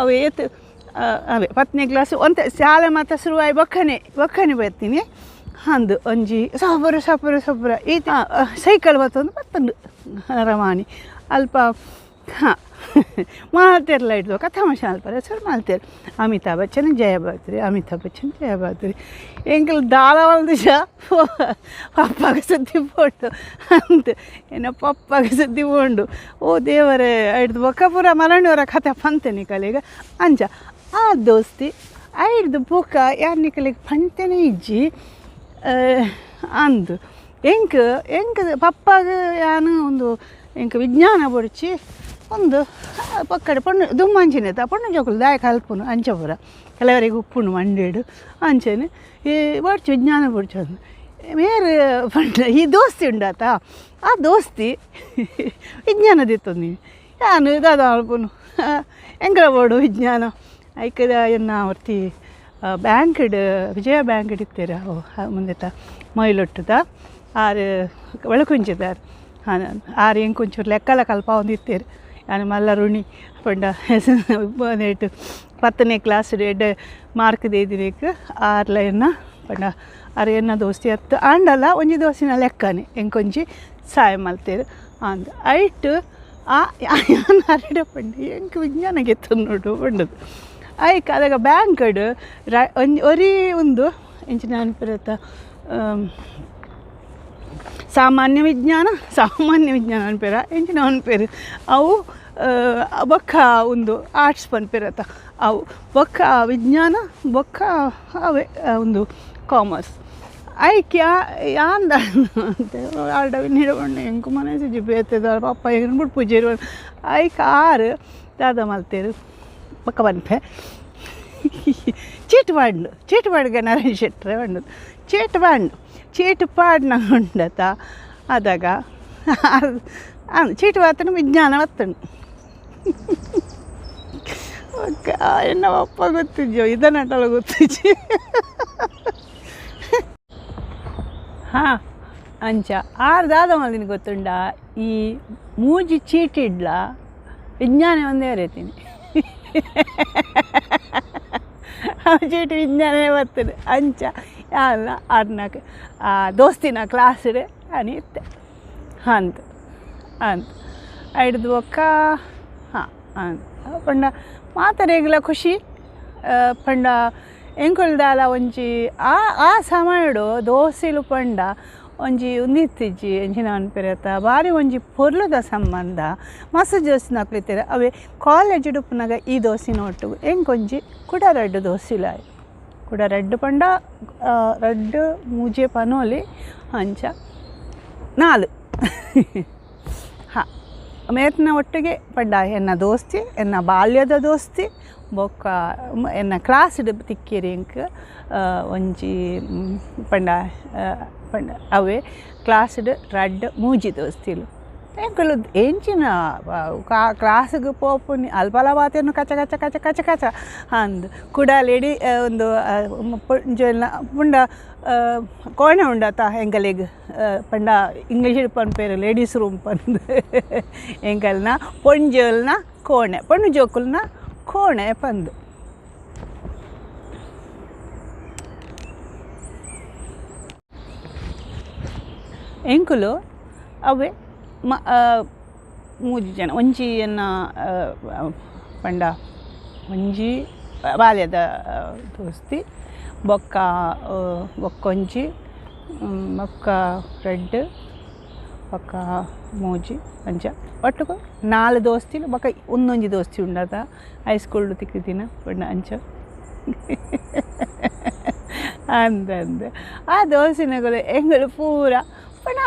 ಅವು ಏತು ಅವೇ 10ನೇ ಕ್ಲಾಸ್ ಒಂತ ಶಾಲೆ ಮಾತ್ರ ಶುರುವಾಯಿ ಬೊಕ್ಕನೆ ಬರ್ತೀನಿ ಅಂದು ಒಂಜಿ ಸಪುರ ಈ ಸೈಕಲ್ ಬತ್ತೊಂದು ರಮಾಣಿ ಅಲ್ಪ ಮಾಡ್ತಿರಲ್ಲ ಇಡ್ದು ತಮಾಷೆ ಅಲ್ಪರ ಸರ್ ಮಾಡ್ತೀರಿ ಅಮಿತಾಬ್ ಬಚ್ಚನ್ ಜಯಬಾದ್ರಿ ಎಂಕಲ್ ದಾಳವಲ್ದು ಪಪ್ಪಾಗ ಸುದ್ದಿ ಪೋಂಡು ಅಂತ ಏನೋ ಪಪ್ಪಾಗ ಸುದ್ದಿ ಪೋಂಡು ಓ ದೇವರೇ ಹಿಡ್ದು ಬೊಕ್ಕ ಪೂರ ಮರಣಿಯವರ ಕಥೆ ಪಂತೇನೆ ಕಲೆಗೆ ಅಂಚ ಆ ದೋಸ್ತಿ ಹಿಡ್ದು ಬೊಕ್ಕ ಯಾರನ್ನ ಕಲೆಗೆ ಪಂತೇನೆ ಇಜ್ಜಿ ಅಂದು ಎಂಕ ಪಪ್ಪಾಗ ಯಾನು ಒಂದು ಎಂಕ ವಿಜ್ಞಾನ ಬೊಡ್ಚಿ ಒಂದು ಪಕ್ಕಡೆ ಪಣ್ಣು ದುಮ್ಮಂಚಿನ ಪಣ್ಣು ಜೋಕುಲು ದಾಯ ಕಲ್ಪುನು ಅಂಚಪುರ ಕೆಲವರಿಗೆ ಉಪ್ಪುನು ಮಂಡೇಡು ಅಂಚನೆ ಈ ಬಡ್ಚಿ ವಿಜ್ಞಾನ ಬೊಡ್ಚೊಂದು ಮೇರೆ ಪಂಡ ಈ ದೋಸ್ತಿ ಉಂಡಾತ ಆ ದೋಸ್ತಿ ವಿಜ್ಞಾನದಿತ್ತು ನೀವು ಯಾನು ದಾದ ಅಲ್ಪುನು ಎಂಕಲ ಬೋಡು ವಿಜ್ಞಾನ ಐಕದ ಎನ್ನ ವರ್ತಿ ಬ್ಯಾಂಕ್ಡ್ ವಿಜಯ ಬ್ಯಾಂಕ್ಡ್ ಇತ್ತೇರ ಮುಂದೆ ಮೈಲೊಟ್ಟದ ಆರು ಒಳಕುಂಚಿದಾರೆ ಆರು ಎಂಕೊಂಚೂರು ಲೆಕ್ಕಲ ಕಲ್ಪ ಒಂದಿತ್ತೇರು ನಾನು ಮಲ್ಲ ರುಣಿ ಪಂಡ ನೇಟು 10ನೇ ಕ್ಲಾಸ್ ಎಡ್ಡೆ ಮಾರ್ಕ್ ದೇದಿನೇಕ್ ಆರ್ಲ ಎನ್ನ ಪಂಡ ಆರು ಎನ್ನ ದೋಸ್ತಿ ಹತ್ತು ಆಂಡಲ್ಲ ಒಂಜಿ ದೋಸ್ತಿನ ಲೆಕ್ಕನೆ ಎಂಕೊಂಜಿ ಸಹಾಯ ಮಲ್ತೇರು ಅಂದು ಐಟ್ ಅರಡ ಪಂಡ ಎಂಕ ವಿಜ್ಞಾನ ಗೆತ್ತು ನೋಡು ಪಂಡದು ಐಕ್ ಅದಾಗ ಬ್ಯಾಂಕಡ್ ಒರಿ ಒಂದು ಎಂಚಿನ ಅನ್ಪಿರತ್ತ ಸಾಮಾನ್ಯ ವಿಜ್ಞಾನ ಅನ್ಪೇರ ಎಂಚಿನ ಅನ್ಪೇರು ಅವು ಬೊಕ್ಕ ಒಂದು ಆರ್ಟ್ಸ್ ಪನ್ಪೇರತ್ತ ಅವು ಬೊಕ್ಕ ವಿಜ್ಞಾನ ಬೊಕ್ಕ ಅವೇ ಒಂದು ಕಾಮರ್ಸ್ ಐಕ್ ಯಾಂದ ಆಡವಿನ ಹಿಡ್ಕೊಂಡು ಹೆಂಗೆ ಮನಸ್ಸಿಜಿ ಬೇತದ ಪಪ್ಪ ಹೆಂಗೆ ಪೂಜೆ ಇರುವ ಐಕ್ ಆರು ದಾದ ಮಲ್ತೇರು ಬೊಕ್ಕ ಬನ್ಪೆ ಚೀಟ್ ಪಾಡ್ಗೆ ನಾರಾಯಣ ಶೆಟ್ರೆ ಬಂಡು ಚೀಟ್ ಪಾಡ್ನ ಉಂಡತ ಅದಾಗ ಚೀಟ್ ಪಾತನು ವಿಜ್ಞಾನ ಬತ್ತನು ಎನ್ನ ಅಪ್ಪ ಗೊತ್ತಿದ್ಯೋ ಇದನ್ನಟಲ್ಲ ಗೊತ್ತಿಜ್ಜಿ ಹಾಂ ಅಂಚ ಆರು ದಾದ ಮಲ್ದಿನ ಗೊತ್ತುಂಡ ಈ ಮೂಜಿ ಚೀಟಿಡ್ಲ ವಿಜ್ಞಾನ ಒಂದೇ ಅರಿತೀನಿ ಚೀಟಿ ವಿಜ್ಞಾನವೇ ಬರ್ತದೆ ಅಂಚ ಅಲ್ಲ ಆರ್ನಾಕ ದೋಸ್ತಿನ ಕ್ಲಾಸ್ಡೆ ಅನಿತ್ತೆ ಅಂತ ಐಡ್ದು ಒಕ್ಕ ಹಾಂ ಅಂತ ಪಂಡ ಮಾತರೆಗ್ಲ ಖುಷಿ ಪಂಡ ಎಂಕುಲ್ದಾಲ ಒಂಜಿ ಆ ಸಮಯಡು ದೋಸೆಲು ಪಂಡ ಒಂಜಿ ಉಂದಿತ್ತಿಜ್ಜಿ ಎಂಚಿನ ಅನ್ಪೆರತ್ತ ಬಾರಿ ಒಂಜಿ ಪೊರ್ಲುದ ಸಂಬಂಧ ಮಸ್ತ್ ಜೋಸ್ನ ಹಾಕ್ಲಿತ್ತಾರೆ ಅವೇ ಕಾಲೇಜ್ ಡುಪ್ಪುನಾಗ ಈ ದೋಸಿನ ಒಟ್ಟು ಎಂಕೊಂಜಿ ಕುಡ ರಡ್ಡು ದೋಸಿಲಾಯ್ ಕುಡ ರಡ್ಡು ಪಂಡ ರಡ್ಡು ಮೂಜೆ ಪನೋಲಿ ಅಂಚ 4 ಹಾಂ ಮೇತ್ನ ಒಟ್ಟಿಗೆ ಪಂಡ ಎನ್ನ ದೋಸ್ತಿ ಎನ್ನ ಬಾಲ್ಯದ ದೋಸ್ತಿ ಬೊಕ್ಕ ಎನ್ನ ಕ್ಲಾಸ್ ತಿಕ್ಕಿರಿ ಇಂಕ್ ಒಂಜಿ ಪಂಡ ಅವೇ ಕ್ಲಾಸ್ಡ್ ರಡ್ಡು ಮೂಜಿ ದೋಸ್ತಿಲು ಎಂಕುಲು ಎಂಚಿನ ಕ್ಲಾಸ್ಗೆ ಪೋಪುನಿ ಅಲ್ಪಲ ಬಾತೇನು ಕಚ ಅಂದು ಕುಡಾಲೆಡಿ ಒಂದು ಪುಂಜೆಲ್ಲ ಪುಂಡ ಕೋಣೆ ಉಂಡತ ಎಂಕಲಿಗೆ ಪಂಡ ಇಂಗ್ಲೀಷ್ ಪನ್ಪೇರು ಲೇಡೀಸ್ ರೂಮ್ ಪಂದು ಎಂಕಲ್ನ ಪೊಂಜಲ್ನ ಕೋಣೆ ಪೊಣ್ಣು ಜೋಕುಲ್ನ ಕೋಣೆ ಪಂದು ಎಂಕುಲು ಅವೇ ಮೂಜಿ ಜನ ಒಂಜಿ ಎನ್ನ ಪಂಡ ಒಂಜಿ ಬಾಲ್ಯದ ದೋಸ್ತಿ ಬೊಕ್ಕೊಂಜಿ ಬೊಕ್ಕ ರೆಡ್ ಬೊಕ್ಕ ಮೂಜಿ ಅಂಚ ಒಟ್ಟುಗು 4 ದೋಸ್ತಿಲು ಬೊಕ್ಕ ಒಂದೊಂಜಿ ದೋಸ್ತಿ ಉಂಡದ ಹೈಸ್ಕೂಲ್ ತಿಕ್ಕಿದಿನ ಪಂಡ ಅಂಚ ಅಂದಂದು ಆ ದೋಸ್ತಿನಗಳು ಎಂಗಳು ಪೂರ ಪಂಡ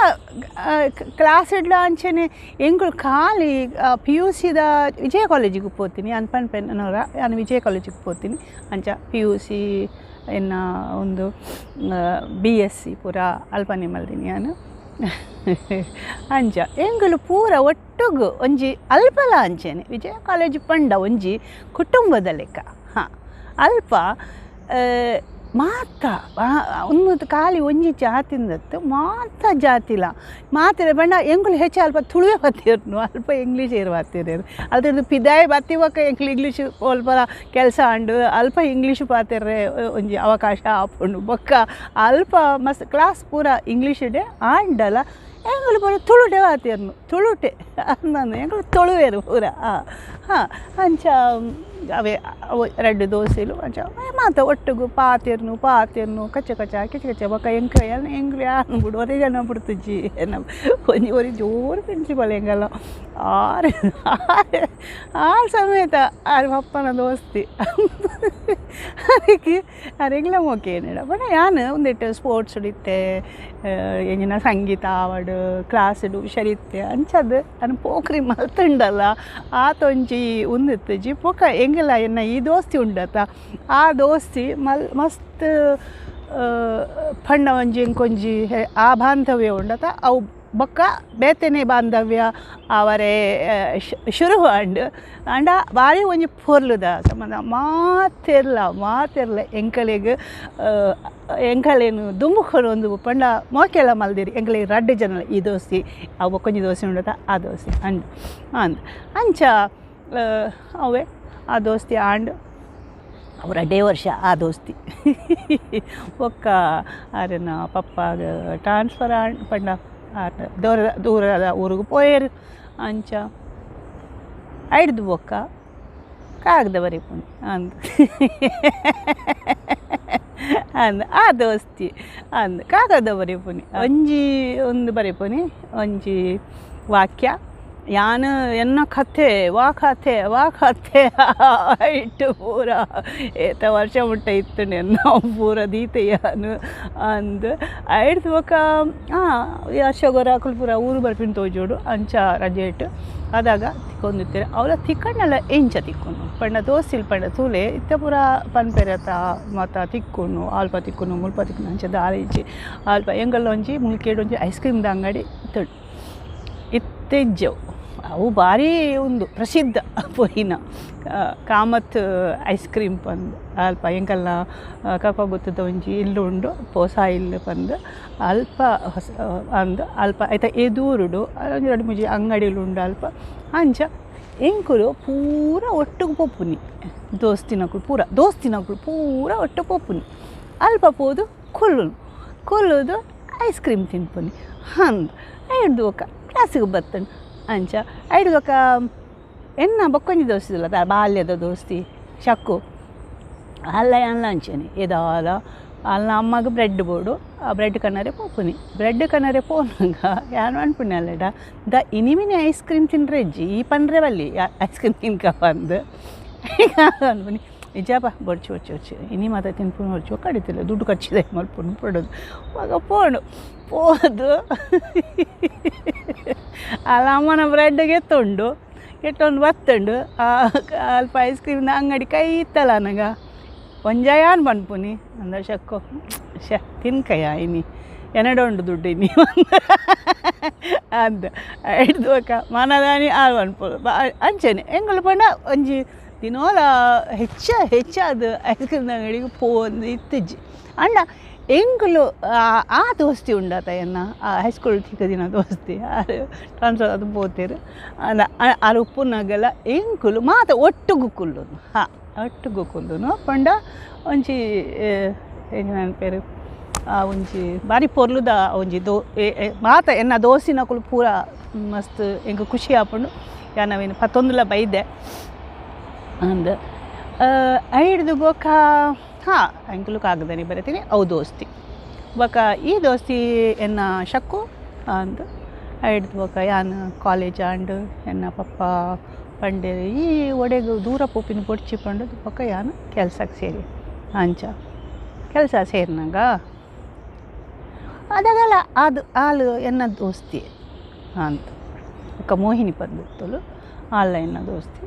ಕ್ಲಾಸ್ ಇಡ್ಲ ಅಂಚನೆ ಎಂಗಳು ಖಾಲಿ PUCದ ವಿಜಯ ಕಾಲೇಜಿಗೆ ಪೋತೀನಿ ಅನ್ ಪನ್ಪೆನ್ನವರ ನಾನು ವಿಜಯ ಕಾಲೇಜಿಗೆ ಪೋತೀನಿ ಅಂಚ PUC ಎನ್ನ ಒಂದು BSc ಪೂರ ಅಲ್ಪನೆ ಮಲ್ದಿನಿ ನಾನು ಅಂಚ ಎಂಗಳು ಪೂರ ಒಟ್ಟುಗು ಒಂಜಿ ಅಲ್ಪಲ ಅಂಚೆನೆ ವಿಜಯ ಕಾಲೇಜು ಪಂಡ ಒಂಜಿ ಕುಟುಂಬದ ಲೆಕ್ಕ ಹಾಂ ಅಲ್ಪ ಮಾತ ಒಂದು ಖಾಲಿ ಒಂಜಿ ಜಾತಿಂದತ್ತು ಮಾತ ಜಾತಿಲ ಮಾತಿರ ಬಣ್ಣ ಎಂಗುಲು ಹೆಚ್ಚು ಅಲ್ಪ ತುಳುವೆ ಬತ್ತಿರ್ನು ಅಲ್ಪ ಇಂಗ್ಲೀಷ್ ಇರು ಬತ್ತಿರೋರು ಅದ್ರದ್ದು ಪಿದಾಯ ಬತ್ತಿವಕ್ಕ ಇಂಗ್ಲೀಷ್ ಸ್ವಲ್ಪ ಕೆಲಸ ಅಂಡು ಅಲ್ಪ ಇಂಗ್ಲೀಷ್ ಪಾತಿರ್ರೆ ಒಂಜಿ ಅವಕಾಶ ಆಪುಂಡು ಬೊಕ್ಕ ಅಲ್ಪ ಮಸ್ತ್ ಕ್ಲಾಸ್ ಪೂರ ಇಂಗ್ಲೀಷ್ ಡೇ ಆಂಡಲ ಎಂಗಳು ಪೂರ ತುಳುಟೆ ಬಾತಿರ್ನು ತುಳುಟೆ ಅಂದು ಎಂಗಳು ತುಳುವೇರು ಪೂರ ಹಾಂ ಅಂಚ ಅವೇ ಅವು 2 ದೋಸೆಲು ಅಂಚ ಮಾತ ಒಟ್ಟಿಗೂ ಪಾತಿರ್ನು ಕಚ್ಚ ಬೊಕ್ಕ ಎಂಗ್ಲು ಯಾರು ಬಿಡು ಒರೆ ಜನ ಬಿಡ್ತಿಜ್ಜಿ ಒರಿ ಜೋರು ಪ್ರಿನ್ಸಿಪಲ್ ಹೆಂಗಲ್ಲ ಆರು ಸಮೇತ ಆರು ಅಪ್ಪನ ದೋಸ್ತಿ ಅದಕ್ಕೆ ಅರೆಗ್ಲ ಮೋಕೇನಿಡ ಬಟ್ ಯಾನು ಒಂದಿಟ್ಟು ಸ್ಪೋರ್ಟ್ಸ್ ಹಿಡಿತೆ ಎಂಜಿನ ಸಂಗೀತ ಆವಡು ಕ್ಲಾಸ್ಡು ಹುಷಾರಿತ್ತೆ ಅಂಚದು ಅನ್ ಪೋಖ್ರಿ ಮಲ್ತುಂಡಲ್ಲ ಆತೊಂಜಿ ಉಂದಿತ್ತಜಿ ಪೊಕ್ಕ ಎಂಗಿಲ್ಲ ಎನ್ನ ಈ ದೋಸ್ತಿ ಉಂಡತ ಆ ದೋಸ್ತಿ ಮಸ್ತ್ ಪಂಡ ಒಂಜಿ ಇಂಕೊಂಜಿ ಆ ಬಾಂಧವ್ಯ ಉಂಡತ ಅವು ಬೊಕ್ಕ ಬೇತೆನೆ ಬಾಂಧವ್ಯ ಅವರೇ ಶುರು ಅಂಡ ಬಾರಿ ಒಂಜಿ ಪೊರ್ಲುದ ಸಂಬಂಧ ಮಾತಿರ್ಲ ಎಂಕಲೇನು ದುಂಬುಕೊಂಡು ಒಂದು ಪಂಡ ಮೋಕೆಲ್ಲ ಮಲ್ದಿರಿ ಎಂಕಲಿಗೆ 2 ಜನ ಈ ದೋಸ್ತಿ ಅವು ಬೊಕ್ಕೊಂಜಿ ದೋಸ್ತಿ ಉಂಡತ ಆ ದೋಸ್ತಿ ಅಂಚ ಅವೇ ಆ ದೋಸ್ತಿ ಆಂಡ್ ಅವರ ಡೇ ವರ್ಷ ಆ ದೋಸ್ತಿ ಒಕ್ಕ ಅದನ್ನು ಪಪ್ಪಾಗ ಟ್ರಾನ್ಸ್ಫರ್ ಪಂಡ ದೂರದ ಊರಿಗೆ ಪೋಯರು ಅಂಚ ಐಡ್ದು ಬೊಕ್ಕ ಕಾಗದ ಬರೀಪುಂಡು ಅಂದು ಅಂದ ಆ ದೋಸ್ತಿ ಅಂದ ಕಾಗದ ಬರೆಪುನಿ ಒಂಜಿ ಒಂದು ಬರೆಪುನಿ ಒಂಜಿ ವಾಕ್ಯ ಯಾನು ಎನ್ನ ಕಥೆ ವಾ ಕಥೆ ಇಟ್ಟು ಪೂರ ಏತ ವರ್ಷ ಮುಟ್ಟ ಇತ್ತು ನಾವು ಪೂರ ದೀತೆ ಯಾನು ಅಂದ ಐಡ್ದು ಬೊಕ ವರ್ಷಗೊರಾಕುಲು ಪೂರ ಊರು ಬರ್ಪಿನ ತೋಜೋಡು ಅಂಚ ರಜೆ ಇಟ್ಟು ಅದಾಗ ತಿಕ್ಕೊಂದಿತ್ತೀರ ಅವಳ ತಿಕ್ಕಣ್ಣೆಲ್ಲ ಎಂಚ ತಿಕ್ಕೊಂಡು ಪಂಡ ದೋಸ್ತಿಲ್ ಪಂಡ ತೂಲೆ ಇತ್ತ ಪೂರ ಪನ್ಪೆರತ ಮತ್ತು ತಿಕ್ಕೊಂಡು ಅಲ್ಪ ತಿಕ್ಕೊಂಡು ಮುಲ್ಪ ತಿಕ್ಕೊಂಡು ಅಂಚ ದಾರಿ ಇಚ್ಚಿ ಅಲ್ಪ ಎಂಗಲ್ಲ ಒಂಜಿ ಮುಲ್ಕೇಡು ಒಂಜಿ ಐಸ್ ಕ್ರೀಮ್ದ ಅಂಗಡಿ ಇತ್ತಡು ಇತ್ತೆಜ್ಜವು ಅವು ಭಾರಿ ಒಂದು ಪ್ರಸಿದ್ಧ ಪೊಯ್ನ ಕಾಮತ್ ಐಸ್ ಕ್ರೀಮ್ ಪಂದು ಅಲ್ಪ ಎಂಕಲ್ನ ಕಪ್ಪ ಗೊತ್ತದ ಒಂಜಿ ಇಲ್ಲುಂಡು ಪೋಸ ಇಲ್ಲು ಪಂದು ಅಲ್ಪ ಹೊಸ ಅಂದು ಅಲ್ಪ ಆಯ್ತಾ ಎದೂರುಡು ಒಂಜಿ ಎರಡು ಮೂಜಿ ಅಂಗಡಿಲುಂಡು ಅಲ್ಪ ಅಂಚ ಎಂಕುಲು ಪೂರ ಒಟ್ಟಿಗೆ ಪೊಪ್ಪುನಿ ದೋಸ್ತಿನಕುಲು ಪೂರ ಒಟ್ಟು ಪೊಪ್ಪುನಿ ಅಲ್ಪ ಪೋದು ಕೊಲ್ಲುದು ಐಸ್ ಕ್ರೀಮ್ ತಿನ್ಪುನಿ ಹಂದು ಐಡ್ದು ಒಕ್ಕ ಕ್ಲಾಸಿಗೆ ಬರ್ತಂಡು ಅಂಚ ಐಡ್ದೊಕ ಎನ್ನ ಬೊಕ್ಕೊಂಜಿ ದೋಸ್ತಿಲ್ಲ ಬಾಲ್ಯದ ದೋಸ್ತಿ ಶಕ್ಕು ಅಲ್ಲ ಅಂಚನೆ ಎದಾಲ ಅಲ್ಲ ಅಮ್ಮಗೆ ಬ್ರೆಡ್ ಬೋಡು ಆ ಬ್ರೆಡ್ ಕನ್ನರೆ ಪೋಪುನಿ ಬ್ರೆಡ್ ಕನ್ನರೆ ಪೋನಾಗ ಯಾನು ಅನ್ಪುಣಿ ಅಲ್ಲಡ ಇನಿಮಿನಿ ಐಸ್ ಕ್ರೀಮ್ ತಿನ್ರೆ ಅಜ್ಜಿ ಈ ಪಂಡ್ರೆ ಬಲ್ಲಿ ಐಸ್ ಕ್ರೀಮ್ ತಿನ್ಕ ಬಂದು ಅನ್ಪುನಿ ನಿಜಪ್ಪ ಬೊಡ್ಚು ಇನಿ ಮಾತ ತಿನ್ಪುನು ಹೊಡ್ಚು ಕಡಿತಿಲ್ಲ ದುಡ್ಡು ಖರ್ಚಿದೆ ಮಲ್ಪುನು ಪಡೋದು ಆಗ ಪೋದು ಅಲ್ಲ ಅಮ್ಮನ ಬ್ರೆಡ್ಗೆ ತೊಂಡು ಕೆಟ್ಟೊಂದು ಬತ್ತಂಡು ಅಲ್ಪ ಐಸ್ ಕ್ರೀಮ್ನ ಅಂಗಡಿ ಕೈ ಇತ್ತಲ್ಲ ನನಗೆ ಒಂಜಾಯಾನ್ ಬನ್ಪುನಿ ಅಂದ ಶಕ್ಕು ತಿನ್ಕಯ್ಯ ಇನಿ ಎನಡೊಂಡು ದುಡ್ಡು ಇನಿ ಅಂತ ಹಿಡ್ದು ಮನದಾನಿ ಆಲ್ ಬನ್ಪು ಅಂಚನೆ ಎಂಗಳು ಪಂಡ ಒಂಜಿ ದಿನೋಲ ಹೆಚ್ಚಾದ ಐಸ್ ಕ್ರೀಮ್ನ ಅಂಗಡಿಗೆ ಪೋಂದು ಇತ್ತಿಜ್ಜಿ ಅಂಡ ಎಂಕುಲು ಆ ದೋಸ್ತಿ ಉಂಡಾತ ಎನ್ನ ಹೈಸ್ಕೂಲ್ ತಿಕ್ಕದಿನ ದೋಸ್ತಿ ಟ್ರಾನ್ಸ್ಫರ್ ಅದು ಪೋತೇರು ಅದು ಉಪ್ಪುನಾಗೆಲ್ಲ ಎಂಕುಲು ಮಾತ ಒಟ್ಟುಗು ಕುಲ್ಲುನು ಒಟ್ಟುಗು ಕುಲ್ಲುನು ಪಂಡ ಒಂಜಿ ಏನು ನನ್ನ ಪೇರು ಒಂಜಿ ಬಾರಿ ಪೊರ್ಲುದ ಒಂಜಿ ಮಾತ ಎನ್ನ ದೋಸ್ತಿನಕುಲು ಪೂರ ಮಸ್ತ್ ಎಂಗೆ ಖುಷಿ ಆಪುಂಡು ನಾವೇನು 11ಲ ಬೈದೆ ಅಂದ ಐಡ್ದು ಬೋಕ ಅಂಕಲು ಕಾಗದನಿ ಬರೀತೀನಿ ಅವು ದೋಸ್ತಿ ಬೊಕ ಈ ದೋಸ್ತಿ ಎನ್ನ ಶಕ್ಕು ಅಂದು ಹಿಡ್ದು ಬೊಕ ಯಾನು ಕಾಲೇಜ್ ಆಂಡ್ ಎನ್ನ ಪಪ್ಪ ಪಂಡೆ ಈ ಒಡೆಗು ದೂರ ಪೋಪಿನ ಪೊಡ್ಚಿ ಪಂಡದು ಬೊಕ ಯಾನು ಕೆಲ್ಸಕ್ಕೆ ಸೇರಿ ಅಂಚ ಕೆಲಸ ಸೇರಿನಾಗ ಅದಾಗಲ್ಲ ಅದು ಆಲು ಎನ್ನ ದೋಸ್ತಿ ಅಂತ ಬೊಕ ಮೋಹಿನಿ ಪಂದಿತ್ತಲು ಆಲ್ಲ ಎನ್ನ ದೋಸ್ತಿ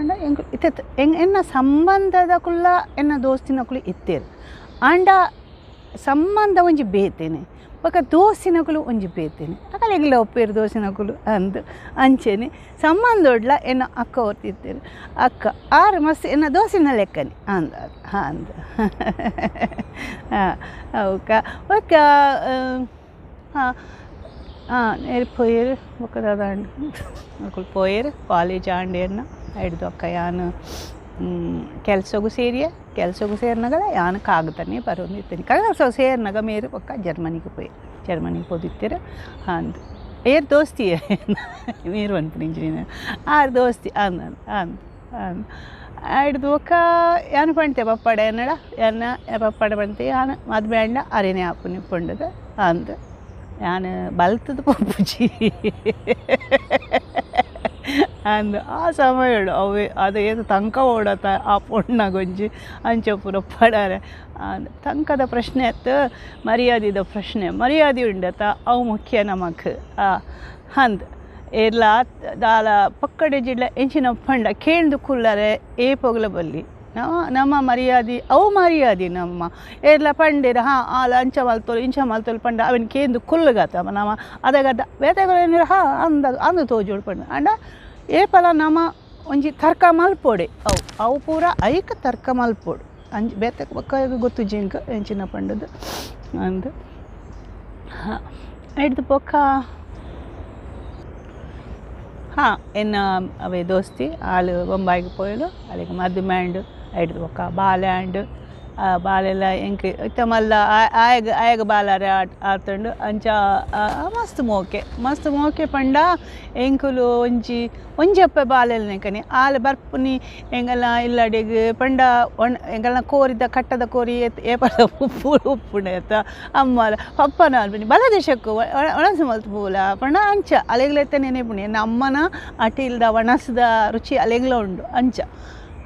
ಅಂಡ ಇತ್ತೆ ಎನ್ನ ಸಂಬಂಧದ ಕುಲ್ಲ ಎನ್ನ ದೋಸ್ತಿನ ಕುಲು ಇತ್ತೇರು ಅಂಡ ಸಂಬಂಧ ಒಂಜಿ ಬೇತೇನೆ ಬೊಕ ದೋಸ್ತಿನಕುಲು ಒಂಜಿ ಬೇತೇನೆ ಅಕಲ ಎಗ್ಲ ಒಪ್ಪೇರು ದೋಸ್ತಿನಕುಲು ಅಂದು ಅಂಚೆನೆ ಸಂಬಂಧ ಒಡ್ಲ ಎನ್ನ ಅಕ್ಕ ಓದ್ತಿರ್ತೇರು ಅಕ್ಕ ಆರು ಮಸ್ತ್ ಎನ್ನ ದೋಸ್ತಿನ ಲೆಕ್ಕನೆ ಅಂದ ಅಂದ ಅವಕ್ಕ ಬೊಕ നേരെ പോയേര് ഒക്കെ അതാണ് നമുക്ക് പോയേര് ಕಾಲೇಜ್ ಆಂಡೇನ ಹಿಡ್ದು ಅಕ್ಕ ಯಾನು ಕೆಲಸಗೂ ಸೇರಿನಾಗ ಯಾನು ಕಾಗದನೇ ಬರೋದಿರ್ತೀನಿ ಕೆಲಸ ಸೇರಿನಾಗ ಮೇರು ಒಕ್ಕ ಜರ್ಮನಿಗೆ ಹೋದಿತ್ತೀರ ಅಂದು ಏರ್ ದೋಸ್ತಿ మీరు ಅನ್ಪುನಿ ಇಂಜಿನಿಯರ್ ಆರು ದೋಸ್ತಿ ಅಂದು ಹಿಡ್ದು ಒಕ್ಕ ಯಾನು ಪಂಡ್ತೆ ಪಪ್ಪಡ ಎನ್ನಡ ಎನ್ನ ಪಪ್ಪಡ ಪಂಡ್ತೆ ಯಾನು ಮದುವೆ ಅಂಡ ಅರೇನೆ ಆಪುನಿ ಪೊಂಡದ ಅಂದು ഞാൻ ബലത്തത് പൊപ്പിച്ച് ಅಂದು ಆ ಸಮಯ ಅದು ಏನು ತನಕ ಓಡತ್ತ ಆ ಪೊಣ್ಣಗೊಂಜಿ ಅಂಚೆ ಪೂರ ಪಡಾರೆ ತನಕದ ಪ್ರಶ್ನೆ ಅತ್ತು ಮರ್ಯಾದಿದ ಪ್ರಶ್ನೆ ಮರ್ಯಾದೆ ಉಂಡತ್ತ ಅವು ಮುಖ್ಯ ನಮಕ್ ಅಂದು ಎಲ್ಲ ದಾಲ ಪಕ್ಕಡೆ ಜಿಡ್ಲ ಎಂಚಿನ ಪಂಡ ಕೇಳ್ದು ಕುಲ್ಲರೆ ಏ ಪೊಗಲ ಬಲ್ಲಿ ನಮ್ಮ ಮರ್ಯಾದೆ ಅವು ಮರ್ಯಾದೆ ನಮ್ಮ ಎಲ್ಲ ಪಂಡೇರ ಆಲ ಅಂಚ ಮಲ್ತೋಲು ಇಂಚ ಮಲ್ತೋಲು ಪಂಡ ಅವನ್ ಕೇಂದು ಕುಲ್ಲಗತ್ತ ನಮ್ಮ ಅದಾಗದ ಬೇತೆಗಳು ಅಂದು ತೋಜೋಡು ಪಂಡ ಅಂಡ ಏ ಪಲ ನಮ್ಮ ಒಂಜಿ ತರ್ಕ ಮಲ್ಪೋಡೆ ಅವು ಪೂರ ಐಕ ತರ್ಕ ಮಲ್ಪೋಡು ಬೇತೆ ಬಕ್ಕ ಗೊತ್ತು ಜಿಂಕ ಎಂಚಿನ ಪಂಡದು ಅಂದು ಹಿಡ್ದು ಪೊಕ್ಕ ಎನ್ನ ಅವೇ ದೋಸ್ತಿ ಆಳು ಬೊಂಬಾಯಿಗೆ ಪೋಯಲು ಅಲ್ಲಿಗೆ ಮದ್ದು ಮ್ಯಾಂಡು ಹಿಡ್ದು ಪೊಕ್ಕ ಬಾಲೆ ಆಂಡ್ ಬಾಲೆಲ್ಲ ಎಂಕ್ ಇತ್ತ ಮಲ್ಲ ಆಯಗ ಬಾಲಾರೆ ಆತಂಡು ಅಂಚ ಮಸ್ತ್ ಮೋಕೆ ಪಂಡ ಎಂಕುಲು ಒಂಜಪ್ಪ ಬಾಲೆಲ್ನೆ ಕನಿ ಆಲೆ ಬರ್ಪುನಿ ಎಂಗಲ್ಲ ಇಲ್ಲಡೆಗ್ ಪಂಡ ಎಂಗಲ್ಲ ಕೋರಿದ ಕಟ್ಟದ ಕೋರಿ ಏಪಡ ಉಪ್ಪುಂಡೆ ಆತ ಅಮ್ಮಲ ಪಪ್ಪನ ಅಲ್ಬನಿ ಬಲ ದೇಶಕ್ಕೂ ಒಣಸ ಮಲ್ತು ಪೂಲ ಪಂಡ ಅಂಚ ಅಲೆಗ್ಲೆತ್ತ ನೆನೆಪುಣಿ ಅಮ್ಮನ ಅಟಿ ಇಲ್ದ ಒಣಸದ ರುಚಿ ಅಲೆಗ್ಲ ಉಂಡು ಅಂಚ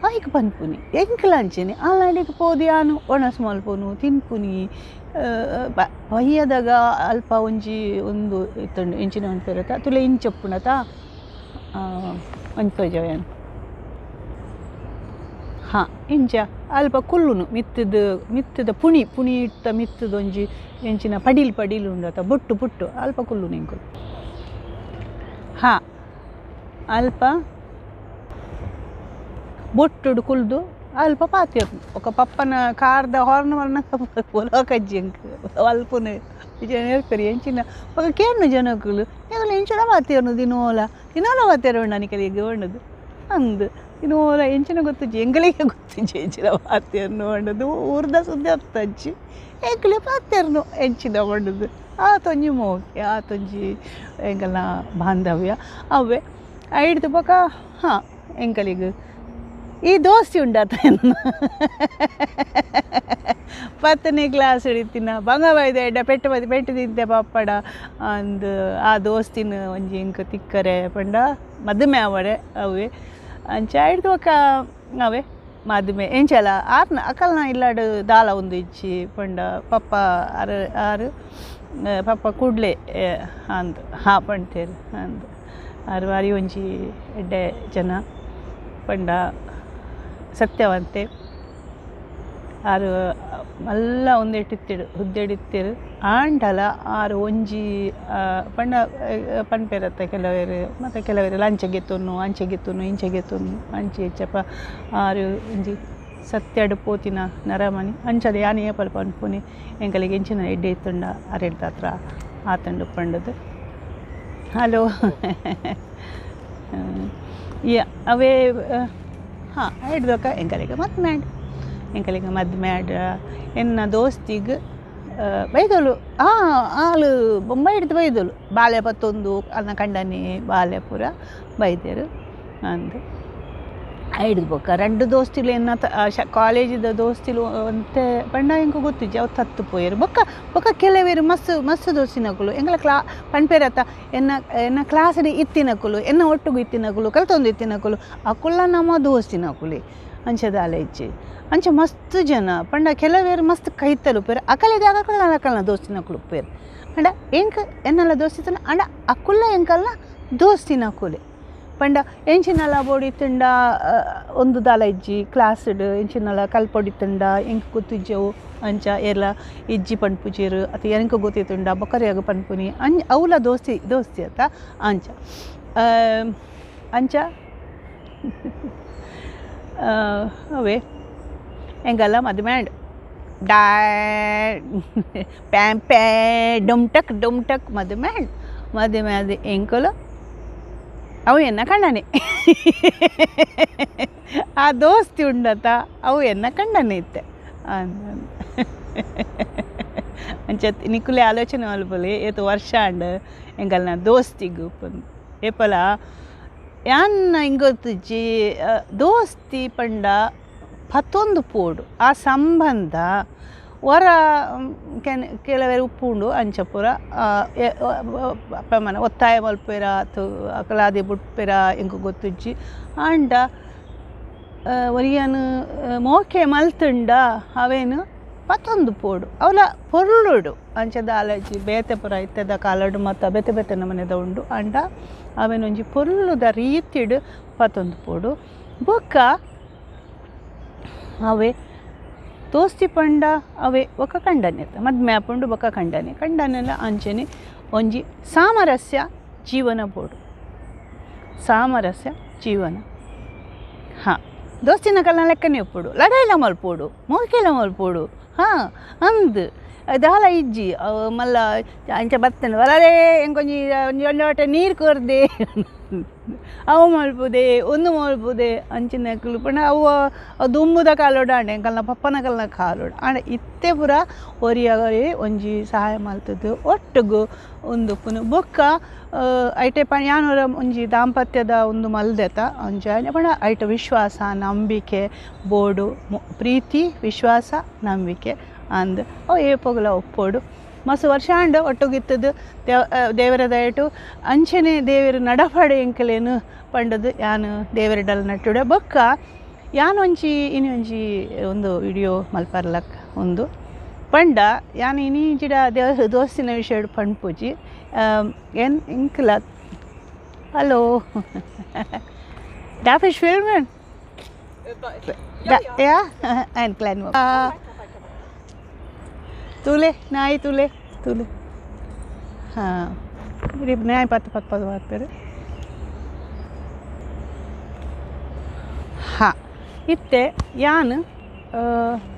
ಆಯ್ಕೆ ಪನ್ಪುನಿ ಎಂಕ್ಲ ಅಂಚೆನೆ ಆಲಾಡಿಗೆ ಪೋದಿಯಾನು ಒಣಸ್ ಮಲ್ಪುನು ತಿನ್ಪುನಿ ಬಯ್ಯದಾಗ ಅಲ್ಪ ಒಂದು ಇತ್ತಂಡು ಇಂಚಿನ ಒಂದು ಪೇರತ ತುಲೆ ಇಂಚಪ್ಪುಣತ ಒಂಚೋಜವನ್ ಹಾಂ ಇಂಚ ಅಲ್ಪ ಕುಲ್ಲುನು ಮಿತ್ತದ ಪುಣಿ ಇಟ್ಟ ಮಿತ್ತದ ಎಂಚಿನ ಪಡೀಲು ಉಂಡತ ಬುಟ್ಟು ಅಲ್ಪ ಕುಲ್ಲುನು ಇಂಕುಲು ಹಾಂ ಅಲ್ಪ ಬೊಟ್ಟುಡು ಕುಲ್ದು ಅಲ್ಪ ಪಾತಿರ್ನು ఒక ಪಪ್ಪನ ಕಾರ್ದ ಹಾರ್ನ್ ವರ್ಣ ಒಲಕಜ್ಜಿ ಅಂಕ ಅಲ್ಪುನೆ ನೆರ್ಪೆರಿ ಎಂಚಿನ ఒక ಕೇರ್ನು ಜನಕ್ಕುಲು ಎಂಗಲ ಎಂಚಿನ ಪಾತಿರ್ನು ದಿನೋಲ ಪಾತಿರ ಉಂಡನಿಕಲಿಗೆ ಉಂಡದು ಅಂದು ದಿನೋಲ ಎಂಚಿನ ಗೊತ್ತಜ್ಜಿ ಎಂಗಳಿಗೆ ಗೊತ್ತಜ್ಜಿ ಎಂಚಿನ ಪಾತಿರ್ನು ಉಂಡದು ಊರ್ದ ಸುದ್ದಿ ಅತ್ತಜ್ಜಿ ಎಂಕಲೆ ಪಾತಿರ್ನು ಎಂಚಿನ ಉಂಡದು ಆತೊಂಜಿ ಮೋಕೆ ಆತೊಂಜಿ ಎಂಕಲ್ನ ಬಾಂಧವ್ಯ ಅವೇ ಹಿಡ್ದು ಬೊಕ ಹಾಂ ಎಂಕಲಿಗೆ ಈ ದೋಸ್ತಿ ಉಂಡಾತ ಪತ್ತನೇ ಕ್ಲಾಸ್ ಹಿಡಿತಿನ ಬಂಗಬೈದ ಎಡ್ಡ ಪೆಟ್ಟು ತಿಂತೆ ಪಪ್ಪಡ ಅಂದು ಆ ದೋಸ್ತಿನ ಒಂಜಿ ಇಂಕ ತಿಕ್ಕರೆ ಪಂಡ ಮದುವೆ ಅವಡೆ ಅವೇ ಅಂಚ ಹಿಡ್ದು ಅವೇ ಮದುವೆ ಎಂಚಲ ಆರ್ನ ಅಕಲ್ನ ಇಲ್ಲಾಡು ದಾಲ ಒಂದು ಇಚ್ಚಿ ಪಂಡ ಪಪ್ಪ ಆರು ಪಪ್ಪ ಕೂಡ್ಲೆ ಅಂದು ಹಾಂ ಪಂಡ್ತೇರು ಅಂದು ಆರು ವಾರಿ ಒಂಜಿ ಎಡ್ಡೆ ಜನ ಪಂಡ ಸತ್ಯವಂತೆ ಆರು ಮಲ್ಲ ಹುದ್ದೆಡಿತ್ತಿರು ಆಂಡಲ ಆರು ಒಂಜಿ ಪಂಡ ಪನ್ಪೆರತ್ತ ಕೆಲವರು ಮತ್ತು ಕೆಲವರು ಅಂಚೆಗೆತ್ತುನು ಅಂಚೆ ಹೆಚ್ಚಪ್ಪ ಆರು ಒಂಜಿ ಸತ್ಯಡು ಪೋತಿನ ನರಮಣಿ ಅಂಚದ ಯಾನಿ ಏಪಲ್ ಪನ್ಪುನಿ ಎಂಕಲಿಗೆ ಎಂಚಿನ ಎಡ್ಡೆ ಇತ್ತುಂಡ ಅರೆಡ್ದ ಹತ್ರ ಆತಂಡು ಪಂಡದು ಹಲೋ ಅವೇ ಹಾಂ ಹಿಡ್ದಕ್ಕ ಎಂಕಲಿಗೆ ಮದ್ದು ಮ್ಯಾಡ್ ಎನ್ನ ದೋಸ್ತಿಗೆ ಬೈದಳು ಆಳು ಬೊಂಬೈ ಹಿಡ್ದು ಬೈದಳು ಬಾಲೆ ಪತ್ತೊಂದು ಅನ್ನ ಕಂಡನಿ ಬಾಲೆ ಪೂರ ಬೈದೇರು ಅಂದು ಹಿಡ್ದು ಬೊಕ್ಕ రెండు దోస్తులు ఎన్న కాలేజీದ దోస్తులు అంతే పండ ఇంకో ಗೊತ್ತಿಜ್ಜಿ ಅವು ತತ್ತು ಪೋಯರು ಬೊಕ್ಕ ಕೆಲವೇರು ಮಸ್ತ್ ದೋಸ್ತಿನಕುಲು ಎಂಗಳ ಪನ್ಪೇರತ್ತ ಎನ್ನ ಕ್ಲಾಸಡಿ ಇತ್ತಿನಕುಲು ಎನ್ನ ಒಟ್ಟಿಗೂ ಇತ್ತಿನಕುಲು ಕಲ್ತೊಂದು ಇತ್ತಿನಕುಲು ಅಕುಲ್ಲ ನಮ್ಮ ದೋಸ್ತಿನಕುಲಿ ಅಂಚದಾಲ ಇಜ್ಜಿ ಅಂಚ ಮಸ್ತ್ ಜನ ಪಂಡ ಕೆಲವೇರು ಮಸ್ತ್ ಕೈತಲು ಪೇರು ಅಕಲಿಗೆ ಅಕಲ್ನ ದೋಸ್ತಿನಕುಲು ಪೇರು ಅಂಡ ಎಂಕ ಎನ್ನಲ್ಲ ದೋಸ್ತಿತನ ಅಂಡ ಅಕುಲ್ಲ ಎಂಕಲ್ನ ದೋಸ್ತಿನಕುಲೆ ಪಂಡ ಎಂಚಿನಲ ಬೋಡಿತ್ತುಂಡ ಒಂದು ದಾಲ ಇಜ್ಜಿ ಕ್ಲಾಸ್ಡ್ ಎಂಚಿನಲ ಕಲ್ಪೊಡಿತ್ತುಂಡ ಎಂಕ ಗೊತ್ತಿಜ್ಜವು ಅಂಚ ಎಲ್ಲ ಇಜ್ಜಿ ಪನ್ಪುಜೀರು ಅಥವಾ ಎಂಕ ಗೊತ್ತಿತ್ತುಂಡ ಬೊಕರಿಯಾಗ ಪನ್ಪುನಿ ಅವಲ ದೋಸ್ತಿ ಅತ್ತ ಅಂಚ ಅವೇ ಎಂಗಲ್ಲ ಮದುಮ್ಯಾಂಡ್ ಪ್ಯಾಂ ಡೊಮ್ ಟಕ್ ಮದುಮ್ಯಾಂಡ್ ಎಂಕಲು ಅವು ಎನ್ನ ಕಂಡನೆ ಆ ದೋಸ್ತಿ ಉಂಡತ ಅವು ಎನ್ನ ಕಂಡನೆ ಇತ್ತೆ ಅಂಚತ್ ನಿಕ್ಕುಲೆ ಆಲೋಚನೆ ಮಲ್ಪಲೆ ಏತು ವರ್ಷ ಅಂಡ್ ಎಂಗಲ್ನ ದೋಸ್ತಿಗು ಏಪಲ ಯಾನ್ನ ಇಂಗೊತ್ತಿಜ್ಜಿ ದೋಸ್ತಿ ಪಂಡ ಪತ್ತೊಂದು ಪೋಡು ಆ ಸಂಬಂಧ ಹೊರ ಕೆಲವರು ಉಪ್ಪುಂಡು ಅಂಚಪುರ ಪಮನ ಒತ್ತಾಯ ಮಲ್ಪೇರ ಅಕಲಾದಿ ಬುಟ್ಪೇರ ಎಂಕು ಗೊತ್ತಿಜ್ಜಿ ಅಂಡ ಒರಿಯನು ಮೋಕೆ ಮಲ್ತುಂಡ ಅವೇನು ಪತ್ತೊಂದು ಪೋಡು ಅವಲ ಪೊರ್ಲುಡು ಅಂಚದ ಆಲಜಿ ಬೇತೆಪುರ ಇತ್ತದ ಕಾಲಡು ಮತ್ತು ಬೆತೆ ನಮನೆದ ಉಂಡು ಅಂಡ ಅವೇನೊಂಜಿ ಪೊರ್ಲುದ ರೀತಿಡು ಪತ್ತೊಂದು ಪೋಡು ಬೊಕ್ಕ ಅವೇ ದೋಸ್ತಿ ಪಂಡ ಅವೇ ಒಕ್ಕ ಕಂಡನೆ ಮದ್ಮೆ ಆಪುಂಡು ಬೊಕ್ಕ ಕಂಡನೆಲ್ಲ ಅಂಚನೆ ಒಂಜಿ ಸಾಮರಸ್ಯ ಜೀವನ ಬೋಡು ಸಾಮರಸ್ಯ ಜೀವನ ಹಾಂ ದೋಸ್ತಿನ ಕಲ್ನ ಲೆಕ್ಕನೆ ಒಪ್ಪುಡು ಲಡಾಯಿಲ ಮಲ್ಪೋಡು ಮೋಕೆಲ ಮಲ್ಪೋಡು ಹಾಂ ಅಂದು ದಾಲ ಇಜ್ಜಿ ಮಲ್ಲ ಅಂಚ ಬರ್ತೇನೆ ಬರಲೇ ಹೆಂಗೊಂಜಿ ಒಂಜಿ ಲೋಟ ನೀರು ಕೊರ್ದೆ ಅವು ಮಲ್ಪುದೆ ಒಂದು ಮಲ್ಪುದೆ ಅಂಚಿನಕ್ಲು ಪಂಡ ಅವು ದುಂಬುದ ಕಾಲೋಡ ಆಂಡೆ ಎಂಕಲ್ನ ಪಪ್ಪನ ಕಲ್ನ ಕಾಲೋಡ ಆಂಡೆ ಇತ್ತೆ ಪುರ ಒರಿಯಾಗರೆ ಒಂಜಿ ಸಹಾಯ ಮಲ್ತದ್ದು ಒಟ್ಟಿಗೂ ಒಂದು ಪುನ ಬೊಕ್ಕ ಐಟೆ ಯಾನೂರ ಒಂಜಿ ದಾಂಪತ್ಯದ ಒಂದು ಮಲ್ದೆತ ಅಂಚ ಪಂಡ ಐಟ ವಿಶ್ವಾಸ ನಂಬಿಕೆ ಬೋಡು ಪ್ರೀತಿ ವಿಶ್ವಾಸ ನಂಬಿಕೆ ಅಂದ್ ಅವು ಏಪೋಗಲ ಒಪ್ಪೋಡು ಮಸ್ತ್ ವರ್ಷ ಆಂಡ್ ಒಟ್ಟುಗಿತ್ತದು ದೇವರ ದಯಟು ಅಂಚನೆ ದೇವರು ನಡಪಾಡೆ ಎಂಕಲೇನು ಪಂಡದು ಯಾನು ದೇವರ ಡಲ್ ನಟ್ಟುಡೆ ಬೊಕ್ಕ ಯಾನು ಒಂಜಿ ಒಂಜಿ ಒಂದು ವಿಡಿಯೋ ಮಲ್ಪರ್ಲಕ್ ಒಂದು ಪಂಡ ಯಾನು ಜಿಡ ದೋಸ್ತಿನ ವಿಷಯ ಪಂಡ್ಪುಜಿ ಏನು ಇಂಕಲ ಹಲೋ ಡಾಫಿಶ್ ಫಿಲ್ಮ್ ಯಾ ಆ್ಯಂಡ್ ಕ್ಲೈನ್ तुले नाई तुले हाँ रिब नाई पत्त बार हाँ इत्ते यान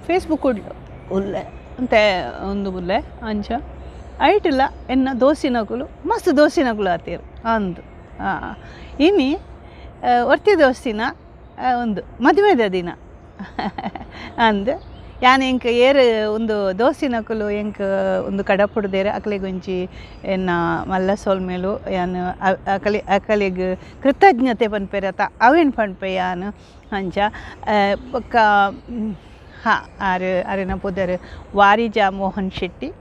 फेसबुक उल्ले अंते ಒಂದು ಬುಲ್ಲೆ ಅಂಚ ಐಟಿಲ್ಲ ಎನ್ನ ದೋಸಿನಕುಲು ಮಸ್ತ್ ದೋಸಿನಕುಲು ಆತೀರು ಅಂದು ಇನಿ ಒರ್ತಿ ದೋಸ್ತಿನ ಒಂದು ಮದುವೆದ ದಿನ ಅಂದು ಯಾನು ಎಂಕ್ ಏರು ಒಂದು ದೋಸ್ತಿನಕುಲು ಎಂಕ್ ಒಂದು ಕಡಪುಡ್ದೇರು ಅಕಲಿಗೊಂಜಿ ಎನ್ನ ಮಲ್ಲ ಸೋಲ್ಮೇಲು ಯಾನು ಅಕಲಿಗೆ ಕೃತಜ್ಞತೆ ಪನ್ಪೆರತ ಅವೇನು ಪನ್ಪೆ ಯಾನು ಅಂಚ ಪಕ್ಕ ಹಾಂ ಆರೆನ ಪುದರ್ ವಾರಿಜಾ ಮೋಹನ್ ಶೆಟ್ಟಿ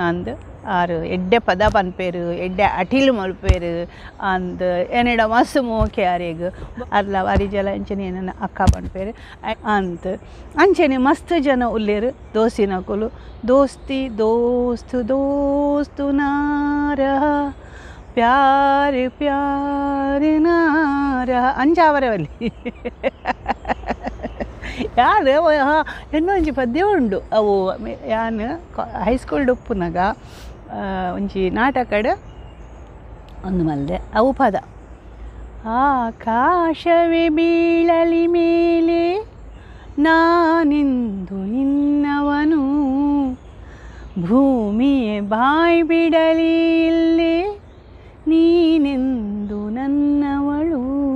ಅಂದು ಆರು ಎಡ್ಡೆ ಪದ ಪನ್ಪೇರು ಎಡ್ಡೆ ಅಟಿಲು ಮಲ್ಪೇರು ಅಂದ್ ಏನೆಡ ಮಸ್ತ್ ಮೋಕೆ ಆರೆಗ್ ಅರ್ಲ ವಾರಿಜಲ ಅಂಚನೆ ಏನನ್ನ ಅಕ್ಕ ಪನ್ಪೇರು ಅಂತ್ ಅಂಚನೆ ಮಸ್ತ್ ಜನ ಉಲ್ಲೇರು ದೋಸ್ತಿನಕುಲು ದೋಸ್ತಿ ದೋಸ್ತು ನಾರ ಪ್ಯಾರ್ ಪ್ಯಾರ್ ನಾರ ಅಂಜಾವರವಲ್ಲಿ ಯಾರು ಇನ್ನೊಂಜಿ ಪದ್ಯ ಉಂಡು ಅವು ಯಾನು ಹೈಸ್ಕೂಲ್ ಉಪ್ಪುನಾಗ ಒಂಜಿ ನಾಟಕಡ್ ಒಂದು ಮಲ್ದೆ ಅವು ಪದ ಆಕಾಶವೇ ಬೀಳಲಿ ಮೇಲೆ ನಾನಿಂದು ನಿನ್ನವನು ಭೂಮಿಯೇ ಬಾಯ್ ಬಿಡಲಿ ಇಲ್ಲಿ ನೀನೆಂದು ನನ್ನವಳು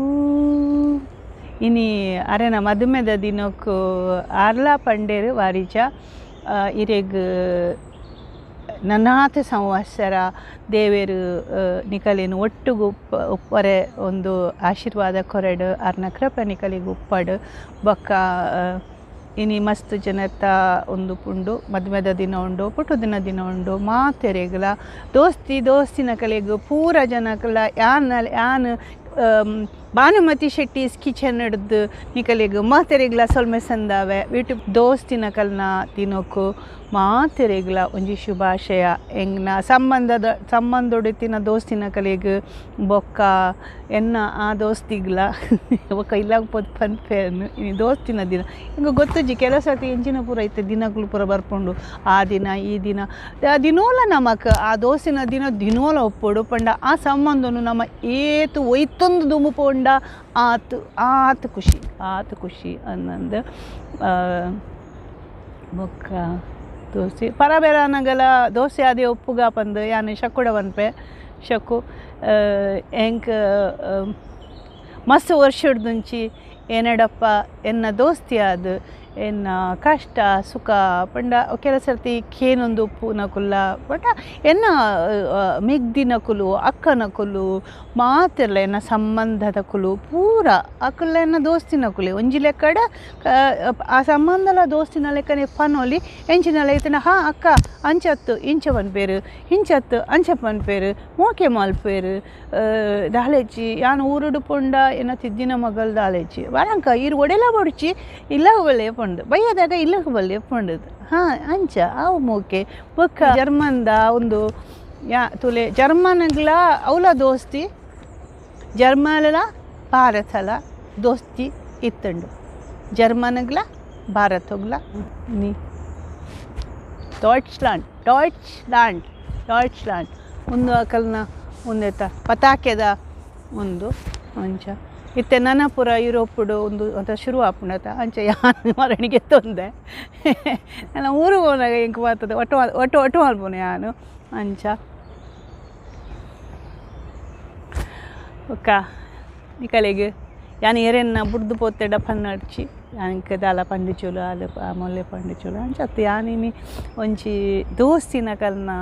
ಇನಿ ಅರೆನ ಮದುಮೆದ ದಿನಕ್ಕೂ ಆರ್ಲಾ ಪಂಡೇರು ವಾರಿಜ ಇರೆಗ್ ನನಾಥ ಸಂವತ್ಸರ ದೇವೇರು ನಿಕಲೇನು ಒಟ್ಟುಗು ಉಪ್ಪರೆ ಒಂದು ಆಶೀರ್ವಾದ ಕೊರಡು ಅರ್ನ ಕೃಪೆ ನಿಕಲಿಗೆ ಉಪ್ಪಡು ಬೊಕ್ಕ ಇನಿ ಮಸ್ತ್ ಜನತ ಒಂದು ಪುಂಡು ಮದುವೆದ ದಿನ ಉಂಡು ಪುಟ್ಟುದಿನ ದಿನ ಉಂಡು ಮಾತೆರೆಗ್ಲ ದೋಸ್ತಿನ ಕಲೆಗು ಪೂರ ಜನಕ್ಲ ಯಾನ್ ಭಾನುಮತಿ ಶೆಟ್ಟೀಸ್ ಕಿಚನ್ ಹಿಡ್ದು ನಿಕಲಿಗೆ ಮಾತೆರೆಗ್ಲ ಸೊಲ್ಮೆ ಸಂದಾವೆ ವೀಟು ದೋಸ್ತಿನ ಕಲ್ನ ದಿನಕ್ಕೂ ಮಾತೆರೆಗ್ಲ ಒಂಜಿ ಶುಭಾಶಯ ಎಂಗ್ನ ಸಂಬಂಧೊಡಿತಿನ ದೋಸ್ತಿನ ಕಲೆಗೆ ಬೊಕ್ಕ ಎನ್ನ ಆ ದೋಸ್ತಿಗ್ಲ ಬೊಕ್ಕ ಇಲ್ಲಾಗ ಪೊದ್ ಪನ್ಪೇನು ಇನ್ನು ದೋಸ್ತಿನ ದಿನ ಹಿಂಗೆ ಗೊತ್ತಜ್ಜಿ ಕೆಲಸ ಎಂಚಿನ ಪೂರ ಐತೆ ದಿನಗಳು ಪೂರ ಬರ್ಕೊಂಡು ಆ ದಿನ ಈ ದಿನ ದಿನೋಲ ನಮಕ್ ಆ ದೋಸ್ತಿನ ದಿನೋಲ ಒಪ್ಪೋಡು ಪಂಡ ಆ ಸಂಬಂಧನು ನಮ್ಮ ಏತು ಒಯ್ತೊಂದು ದುಮು ಪೋಂಡ ಆತು ಖುಷಿ ಅನ್ನಂದು ಬೊಕ್ಕ ದೋಸೆ ಪರಬೇರಾನಗಲ ದೋಸೆ ಅದೇ ಒಪ್ಪುಗ ಪಂದು ಯಾನು ಶಕ್ಕುಡ ಪನ್ಪೆ ಶಕ್ಕು ಎಂಕ್ ಮಸ್ತ್ ವರ್ಷಡ್ದುಂಚಿ ಏನಡಪ್ಪ ಎನ್ನ ದೋಸ್ತಿ ಅದು ಎನ್ನ ಕಷ್ಟ ಸುಖ ಪಂಡ ಕೆಲವು ಸರ್ತಿ ಖೇನೊಂದು ಉಪ್ಪುನ ಕುಲ್ಲ ಬಟ್ ಎನ್ನ ಮಿಗ್ದಿನ ಕುಲು ಅಕ್ಕನ ಕುಲು ಮಾತಿರ್ಲ ಎನ್ನ ಸಂಬಂಧದ ಕುಲು ಪೂರ ಅಕ್ಕಲ್ಲ ಎನ್ನ ದೋಸ್ತಿನ ಕುಲಿ ಒಂಜಿ ಲೆಕ್ಕಡ ಆ ಸಂಬಂಧಲ ದೋಸ್ತಿನ ಲೆಕ್ಕನೆ ಪನೋಲಿ ಎಂಚಿನ ಲೈತನ ಹಾ ಅಕ್ಕ ಅಂಚತ್ತು ಇಂಚ ಪನ್ಪೇರು ಹಿಂಚತ್ತು ಅಂಚ ಪನ್ಪೇರು ಮೋಕೆ ಮಲ್ಪೇರು ದಾಳೆಚ್ಚಿ ಯಾನು ಊರುಡು ಪೊಂಡ ಎನ್ನ ತಿದ್ದಿನ ಮಗಲ್ ದಾಳೆಚ್ಚಿ ವರಂಕ ಇರು ಒಡೆಲ ಬೊಡ್ಚಿ ಇಲ್ಲ ಬಲ್ಲೆ ಪೊಂಡು ಬಯ್ಯದಾಗ ಇಲ್ಲ ಬಲ್ಲೆ ಪೊಂಡದು ಹಾಂ ಅಂಚ ಅವು ಮೋಕೆ ಬೊಕ್ಕ ಜರ್ಮನ್ದ ಒಂದು ತುಲೆ ಜರ್ಮನ್ಗ್ಲ ಅವಲ ದೋಸ್ತಿ ಜರ್ಮನ್ಲ ಭಾರತಲ ದೋಸ್ತಿ ಇತ್ತಂಡು ಜರ್ಮನ್ಗ್ಲ ಭಾರತಗ್ಲ ನೀ ಡಾಯ್ಚ್ಲ್ಯಾಂಡ್ ಒಂದು ಅಕಲ್ನ ಒಂದೆತ್ತ ಪತಾಕೆದ ಒಂದು ಅಂಚ ಇತ್ತೆ ನನಪುರ ಯುರೋಪುಡು ಒಂದು ಅಂತ ಶುರು ಆಪುಂಡತ ಅಂಚ ಯಾನು ಮರಣಿಗೆ ತೊಂದೆ ನಾನು ಊರು ಹೋದಾಗ ಹೆಂಗೆ ಬರ್ತದೆ ಒಟ್ಟು ಮಲ್ಪೋನೆ ನಾನು ಅಂಚ ಒಕ್ಕ ನಿಕಲೆಗೆ ಯಾನು ಎರೆನ್ನ ಬುಡ್ದು ಪೋತೆಡ ಪನ್ನಡ್ಚಿ ಯಾನಿಗೆ ದಾಲ ಪಂಡಿಚೋಲು ಆಲು ಮೊಲ್ಲೆ ಪಂಡಿಚೋಲು ಅಂಚತ್ತು ಯಾನಿನಿ ಒಂಚಿ ದೋಸ್ತಿನ ಕಲ್ನ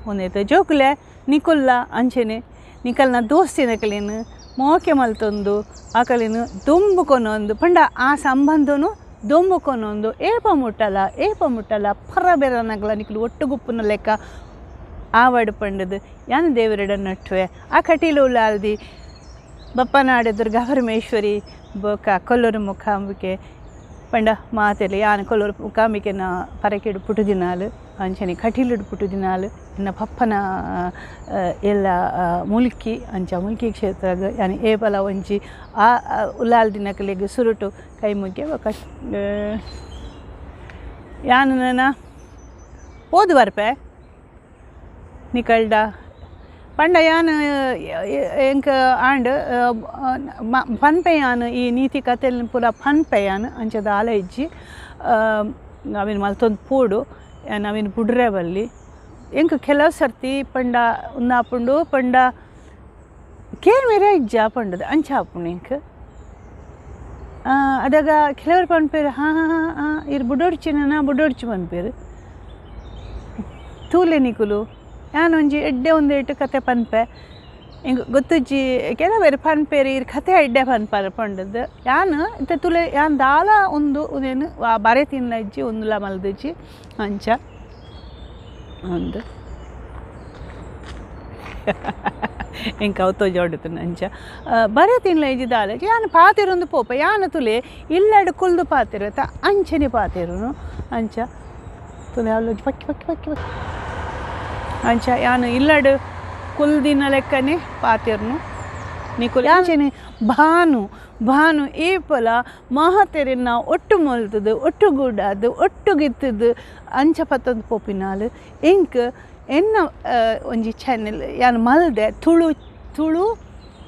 ಒಂದೈತೆ ಜೋಕುಲೆ ನಿಕುಲ್ಲ ಅಂಚೆನೆ ನಿಕಲ್ನ ದೋಸ್ತಿನ ಕಲಿನು ಮೋಕೆ ಮಲ್ತೊಂದು ಆ ಕಲಿನು ದೊಂಬುಕೊನೊಂದು ಪಂಡ ಆ ಸಂಬಂಧನು ದೊಂಬುಕೊನೊಂದು ಏಪ ಮುಟ್ಟಲ ಪರ ಬೆರನಗಲ ನಿಕಲು ಒಟ್ಟುಗುಪ್ಪುನ ಲೆಕ್ಕ ಆವಡು ಪಂಡದು ಯಾನು ದೇವರಡ ನಟ್ವೆ ಆ ಕಟೀಲು ಉಲ್ಲಾಲ್ದಿ ಬಪ್ಪನಾಡು ದುರ್ಗಾ ಪರಮೇಶ್ವರಿ ಬೊಕ ಕೊಲ್ಲೂರು ಮುಖಾಂಬಿಕೆ ಪಂಡ ಮಾತೆಲೆ ಯಾನು ಕೊಲ್ಲೂರು ಮುಖಾಂಬಿಕೆನ ಪರಕೆಡು ಪುಟು ದಿನಾಲು ಅಂಚನೆ ಕಟೀಲುಡು ಪುಟು ದಿನಾಲು ಇನ್ನು ಪಪ್ಪನ ಎಲ್ಲ ಮುಲ್ಕಿ ಅಂಚ ಮುಲ್ಕಿ ಕ್ಷೇತ್ರ ಯಾನು ಏಪಲ ಒಂಚಿ ಆ ಉಲ್ಲಾಲ್ ದಿನಕಲೆಗೆ ಸುರುಟು ಕೈ ಮುಗ್ಗೆ ಬೊಕ ಯಾನು ನನ್ನ ಓದು ಬರ್ಪೆ ನಿಕಲ್ಡ ಪಂಡ ಯಾನು ಎಂಕ ಆಂಡ್ ಪನ್ಪೆ ಯಾನು ಈ ನೀತಿ ಕಥೆಯಲ್ಲಿ ಪೂರ ಪನ್ಪೆ ಯಾನು ಅಂಚದ ಆಲ ಇಜ್ಜಿ ನಾವಿನ ಮಲ್ತೊಂದು ಪೂಡು ನಾವಿನ ಬುಡ್ರೆ ಬಲ್ಲಿ ಎಂಕ ಕೆಲವು ಸರ್ತಿ ಪಂಡ ಉನ್ನಾಪುಂಡು ಪಂಡ ಕೇಳ್ಮೇರೆ ಇಜ್ಜ ಪಂಡದು ಅಂಚ ಹಾಪುಂಡು ಎಂಕ ಅದಾಗ ಕೆಲವರು ಪನ್ಪೇರು ಹಾಂ ಇರು ಬುಡೋಡ್ಚಿ ಪನ್ಪೇರು ತೂಲೆ ನಿಕುಲು ಯಾನು ಒಂಜಿ ಎಡ್ಡೆ ಒಂದು ಏಟು ಕತೆ ಪನ್ಪೆ ಹಿಂಗೆ ಗೊತ್ತುಜ್ಜಿ ಕೆಲವೇರು ಪನ್ಪೇರಿ ಇರ್ ಕತೆ ಎಡ್ಡೆ ಪನ್ಪಾರ ಪಂಡದ್ದು ಯಾನು ಇಂತ ತುಲೆ ಯಾನು ದಾಲ ಒಂದು ಉದೇನು ಬರೆ ತಿನ್ನ ಇಜ್ಜಿ ಒಂದುಲ ಮಲ್ದಿಜ್ಜಿ ಅಂಚ ಒಂದು ಎಂಕ ಅವತ್ತೋ ಜೋಡಿತು ಅಂಚ ಬರೆ ತಿನ್ಲ ಇಜ್ಜಿ ದಾಲ ಯಾನು ಪಾತಿರೊಂದು ಪೋಪ ಯಾನು ತುಲೆ ಇಲ್ಲಡು ಕುಲ್ದು ಪಾತಿರತ್ತ ಅಂಚನೆ ಪಾತಿರುನು ಅಂಚ ತುಲೆ ಅಲ್ಲ ಪಕ್ಕಿ ಅಂಚ ಯಾನು ಇಲ್ಲಡು ಕುಲ್ದಿನ ಲೆಕ್ಕನೆ ಪಾತಿರ್ನು ನಿಕುಲ್ ಅಂಚನೆ ಭಾನು ಏಪಲ ಮಹತೆರಿನ ಒಟ್ಟು ಮೊಲ್ತದು ಒಟ್ಟು ಗೂಡದು ಒಟ್ಟು ಗಿತ್ತದು ಅಂಚ ಪತ್ತೊಂದು ಪೋಪಿನಾಲು ಎಂಕ್ ಎನ್ನ ಒಂಜಿ ಚಾನೆಲ್ ಯಾನು ಮಲ್ದೆ ತುಳು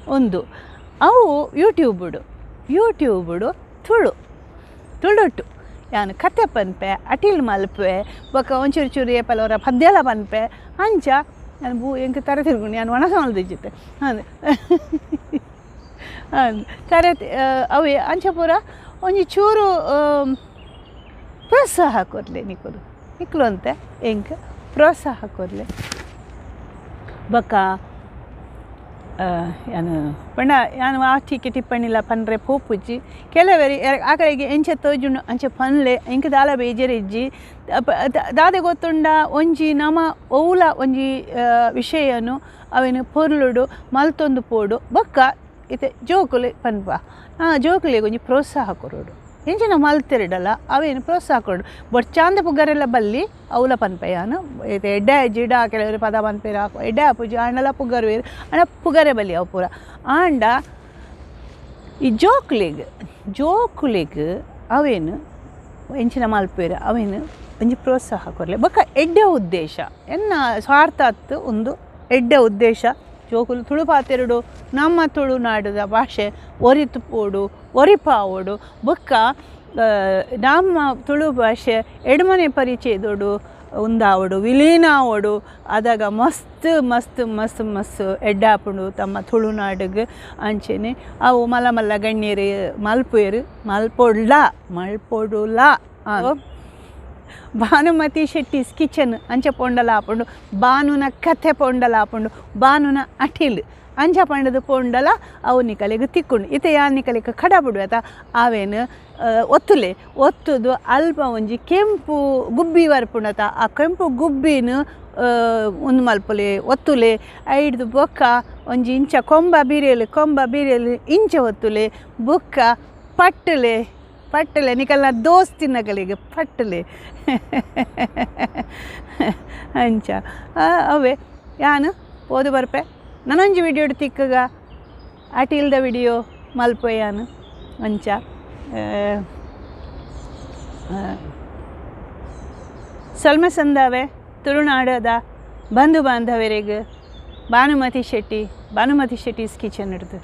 ಒಂದು ಅವು ಯೂಟ್ಯೂಬುಡು ತುಳುಟು ಯಾನು ಕತೆ ಪನ್ಪೆ ಅಟಿಲ್ ಮಲ್ಪೆ ಬೊಕ ಒಂಚೂರು ಚೂರು ಏಪಲವರ ಪದ್ಯಲ ಪನ್ಪೆ ಅಂಚ ನಾನು ಎಂಕ ತರ ತಿರ್ಗುಂಡು ನಾನು ಒಣಸ ಮಲ್ದಿಜ್ಜಿತ್ತೆ ಅದು ತರ ಅವೇ ಅಂಚ ಪೂರ ಒಂಜಿ ಚೂರು ಪ್ರೋತ್ಸಾಹ ಕೊರ್ಲೆ ನಿಕ್ಲು ಅಂತೆ ಎಂಕ ಪ್ರೋತ್ಸಾಹ ಕೊರ್ಲೆ ಬೊಕ ಯಾನು ಪಂಡ ಯಾನು ಆಟಿಕೆ ಟಿಪ್ಪಣಿಲ ಪನ್ರೆ ಪೋಪುಜ್ಜಿ ಕೆಲವರಿ ಆ ಕಡೆಗೆ ಎಂಚ ತೋಜುಂಡು ಅಂಚೆ ಪನ್ಲೆ ಎಂಕ ದಾಲ ಬೇಜರಿಜ್ಜಿ ದಾದೆ ಗೊತ್ತುಂಡ ಒಂಜಿ ನಮ ಓಲ ಒಂಜಿ ವಿಷಯನು ಅವೇನು ಪೊರ್ಲುಡು ಮಲ್ತೊಂದು ಪೋಡು ಬೊಕ್ಕ ಇತ್ತೆ ಜೋಕುಲೆ ಪನ್ಪ ಜೋಕುಲಿಗೆ ಒಂಜಿ ಪ್ರೋತ್ಸಾಹ ಕೊರೋಡು ಎಂಚಿನ ಮಲ್ತಿರಡಲ್ಲ ಅವೇನು ಪ್ರೋತ್ಸಾಹ ಕೊಡು ಬೊಟ್ ಚಾಂದ ಪುಗರೆಲ್ಲ ಬಲ್ಲಿ ಅವಲ ಪನ್ಪೆಯಾನು ಇದು ಎಡ್ಡೆ ಜಿಡ ಕೆಲವರು ಪದ ಪನ್ಪೇರ ಎಡ್ಡೆ ಪೂಜೆ ಅಣ್ಣಲ ಪುಗರ್ವೇರು ಅಣ್ಣ ಪುಗರೆ ಬಲ್ಲಿ ಅವು ಪೂರ ಆಂಡ ಈ ಜೋಕುಲಿಗೆ ಅವೇನು ಎಂಚಿನ ಮಲ್ಪೇರು ಅವೇನು ಒಂಜಿ ಪ್ರೋತ್ಸಾಹ ಕೊರಲೆ ಬೊಕ್ಕ ಎಡ್ಡೆ ಉದ್ದೇಶ ಎನ್ನ ಸ್ವಾರ್ಥ ಅತ್ತು ಒಂದು ಎಡ್ಡೆ ಉದ್ದೇಶ ಜೋಕುಲು ತುಳು ಪಾತೆರಡು ನಮ್ಮ ತುಳುನಾಡದ ಭಾಷೆ ಒರಿತು ಪೋಡು ಒರಿಪಾವೋಡು ಬೊಕ್ಕ ನಮ್ಮ ತುಳು ಭಾಷೆ ಎಡ್ಮನೆ ಪರಿಚಯದೋಡು ಉಂದಾವಡು ವಿಲೀನ ಆವಡು ಅದಾಗ ಮಸ್ತ್ ಎಡ್ಡಾಪುಂಡು ತಮ್ಮ ತುಳುನಾಡಿಗೆ ಅಂಚೆನೆ ಅವು ಮಲ್ಲ ಗಣ್ಯರು ಮಲ್ಪೇರು ಮಲ್ಪೊಡುಲ ಭಾನುಮತಿ ಶೆಟ್ಟಿಸ್ ಕಿಚನ್ ಅಂಚ ಪೊಂಡಲ ಆಪುಂಡು ಬಾನುನ ಕಥೆ ಪೊಂಡಲ ಆಪುಂಡು ಬಾನುನ ಅಟಿಲ್ ಅಂಚ ಪಂಡದು ಪೊಂಡಲ ಅವು ನಿಕಲೆಗೆ ತಿಕ್ಕುಂಡು ಇತ್ತೆ ಯಾ ನಿಕಲೆಗೆ ಕಡ ಬಿಡುವತ ಅವೇನು ಒತ್ತುದು ಅಲ್ಪ ಒಂಜಿ ಕೆಂಪು ಗುಬ್ಬಿ ಬರ್ಪುಂಡತ ಆ ಕೆಂಪು ಗುಬ್ಬಿನ ಒಂದು ಮಲ್ಪಲೆ ಒತ್ತುಲೆ ಐಡ್ದು ಬೊಕ್ಕ ಒಂಜಿ ಇಂಚ ಕೊಂಬ ಬೀರೆಲು ಇಂಚ ಒತ್ತುಲೆ ಬೊಕ್ಕ ಪಟ್ಟಲೆ ನಿಕಲ್ನ ದೋಸ್ತಿನಗಳಿಗೆ ಪಟ್ಟಲೆ ಅಂಚ ಅವೇ ಯಾನು ಓದು ಬರ್ಪೆ ನನೊಂಜಿ ವಿಡಿಯೋ ತಿಕ್ಕಗ ಅಟಿಲ್ದ ವಿಡಿಯೋ ಮಲ್ಪೆ ಯಾನು ಅಂಚ ಸಲ್ಮ ಸಂದಾವೆ ತುಳುನಾಡದ ಬಂಧು ಬಾಂಧವರಿಗೆ ಭಾನುಮತಿ ಶೆಟ್ಟೀಸ್ ಕಿಚನ್ ಹಿಡ್ದು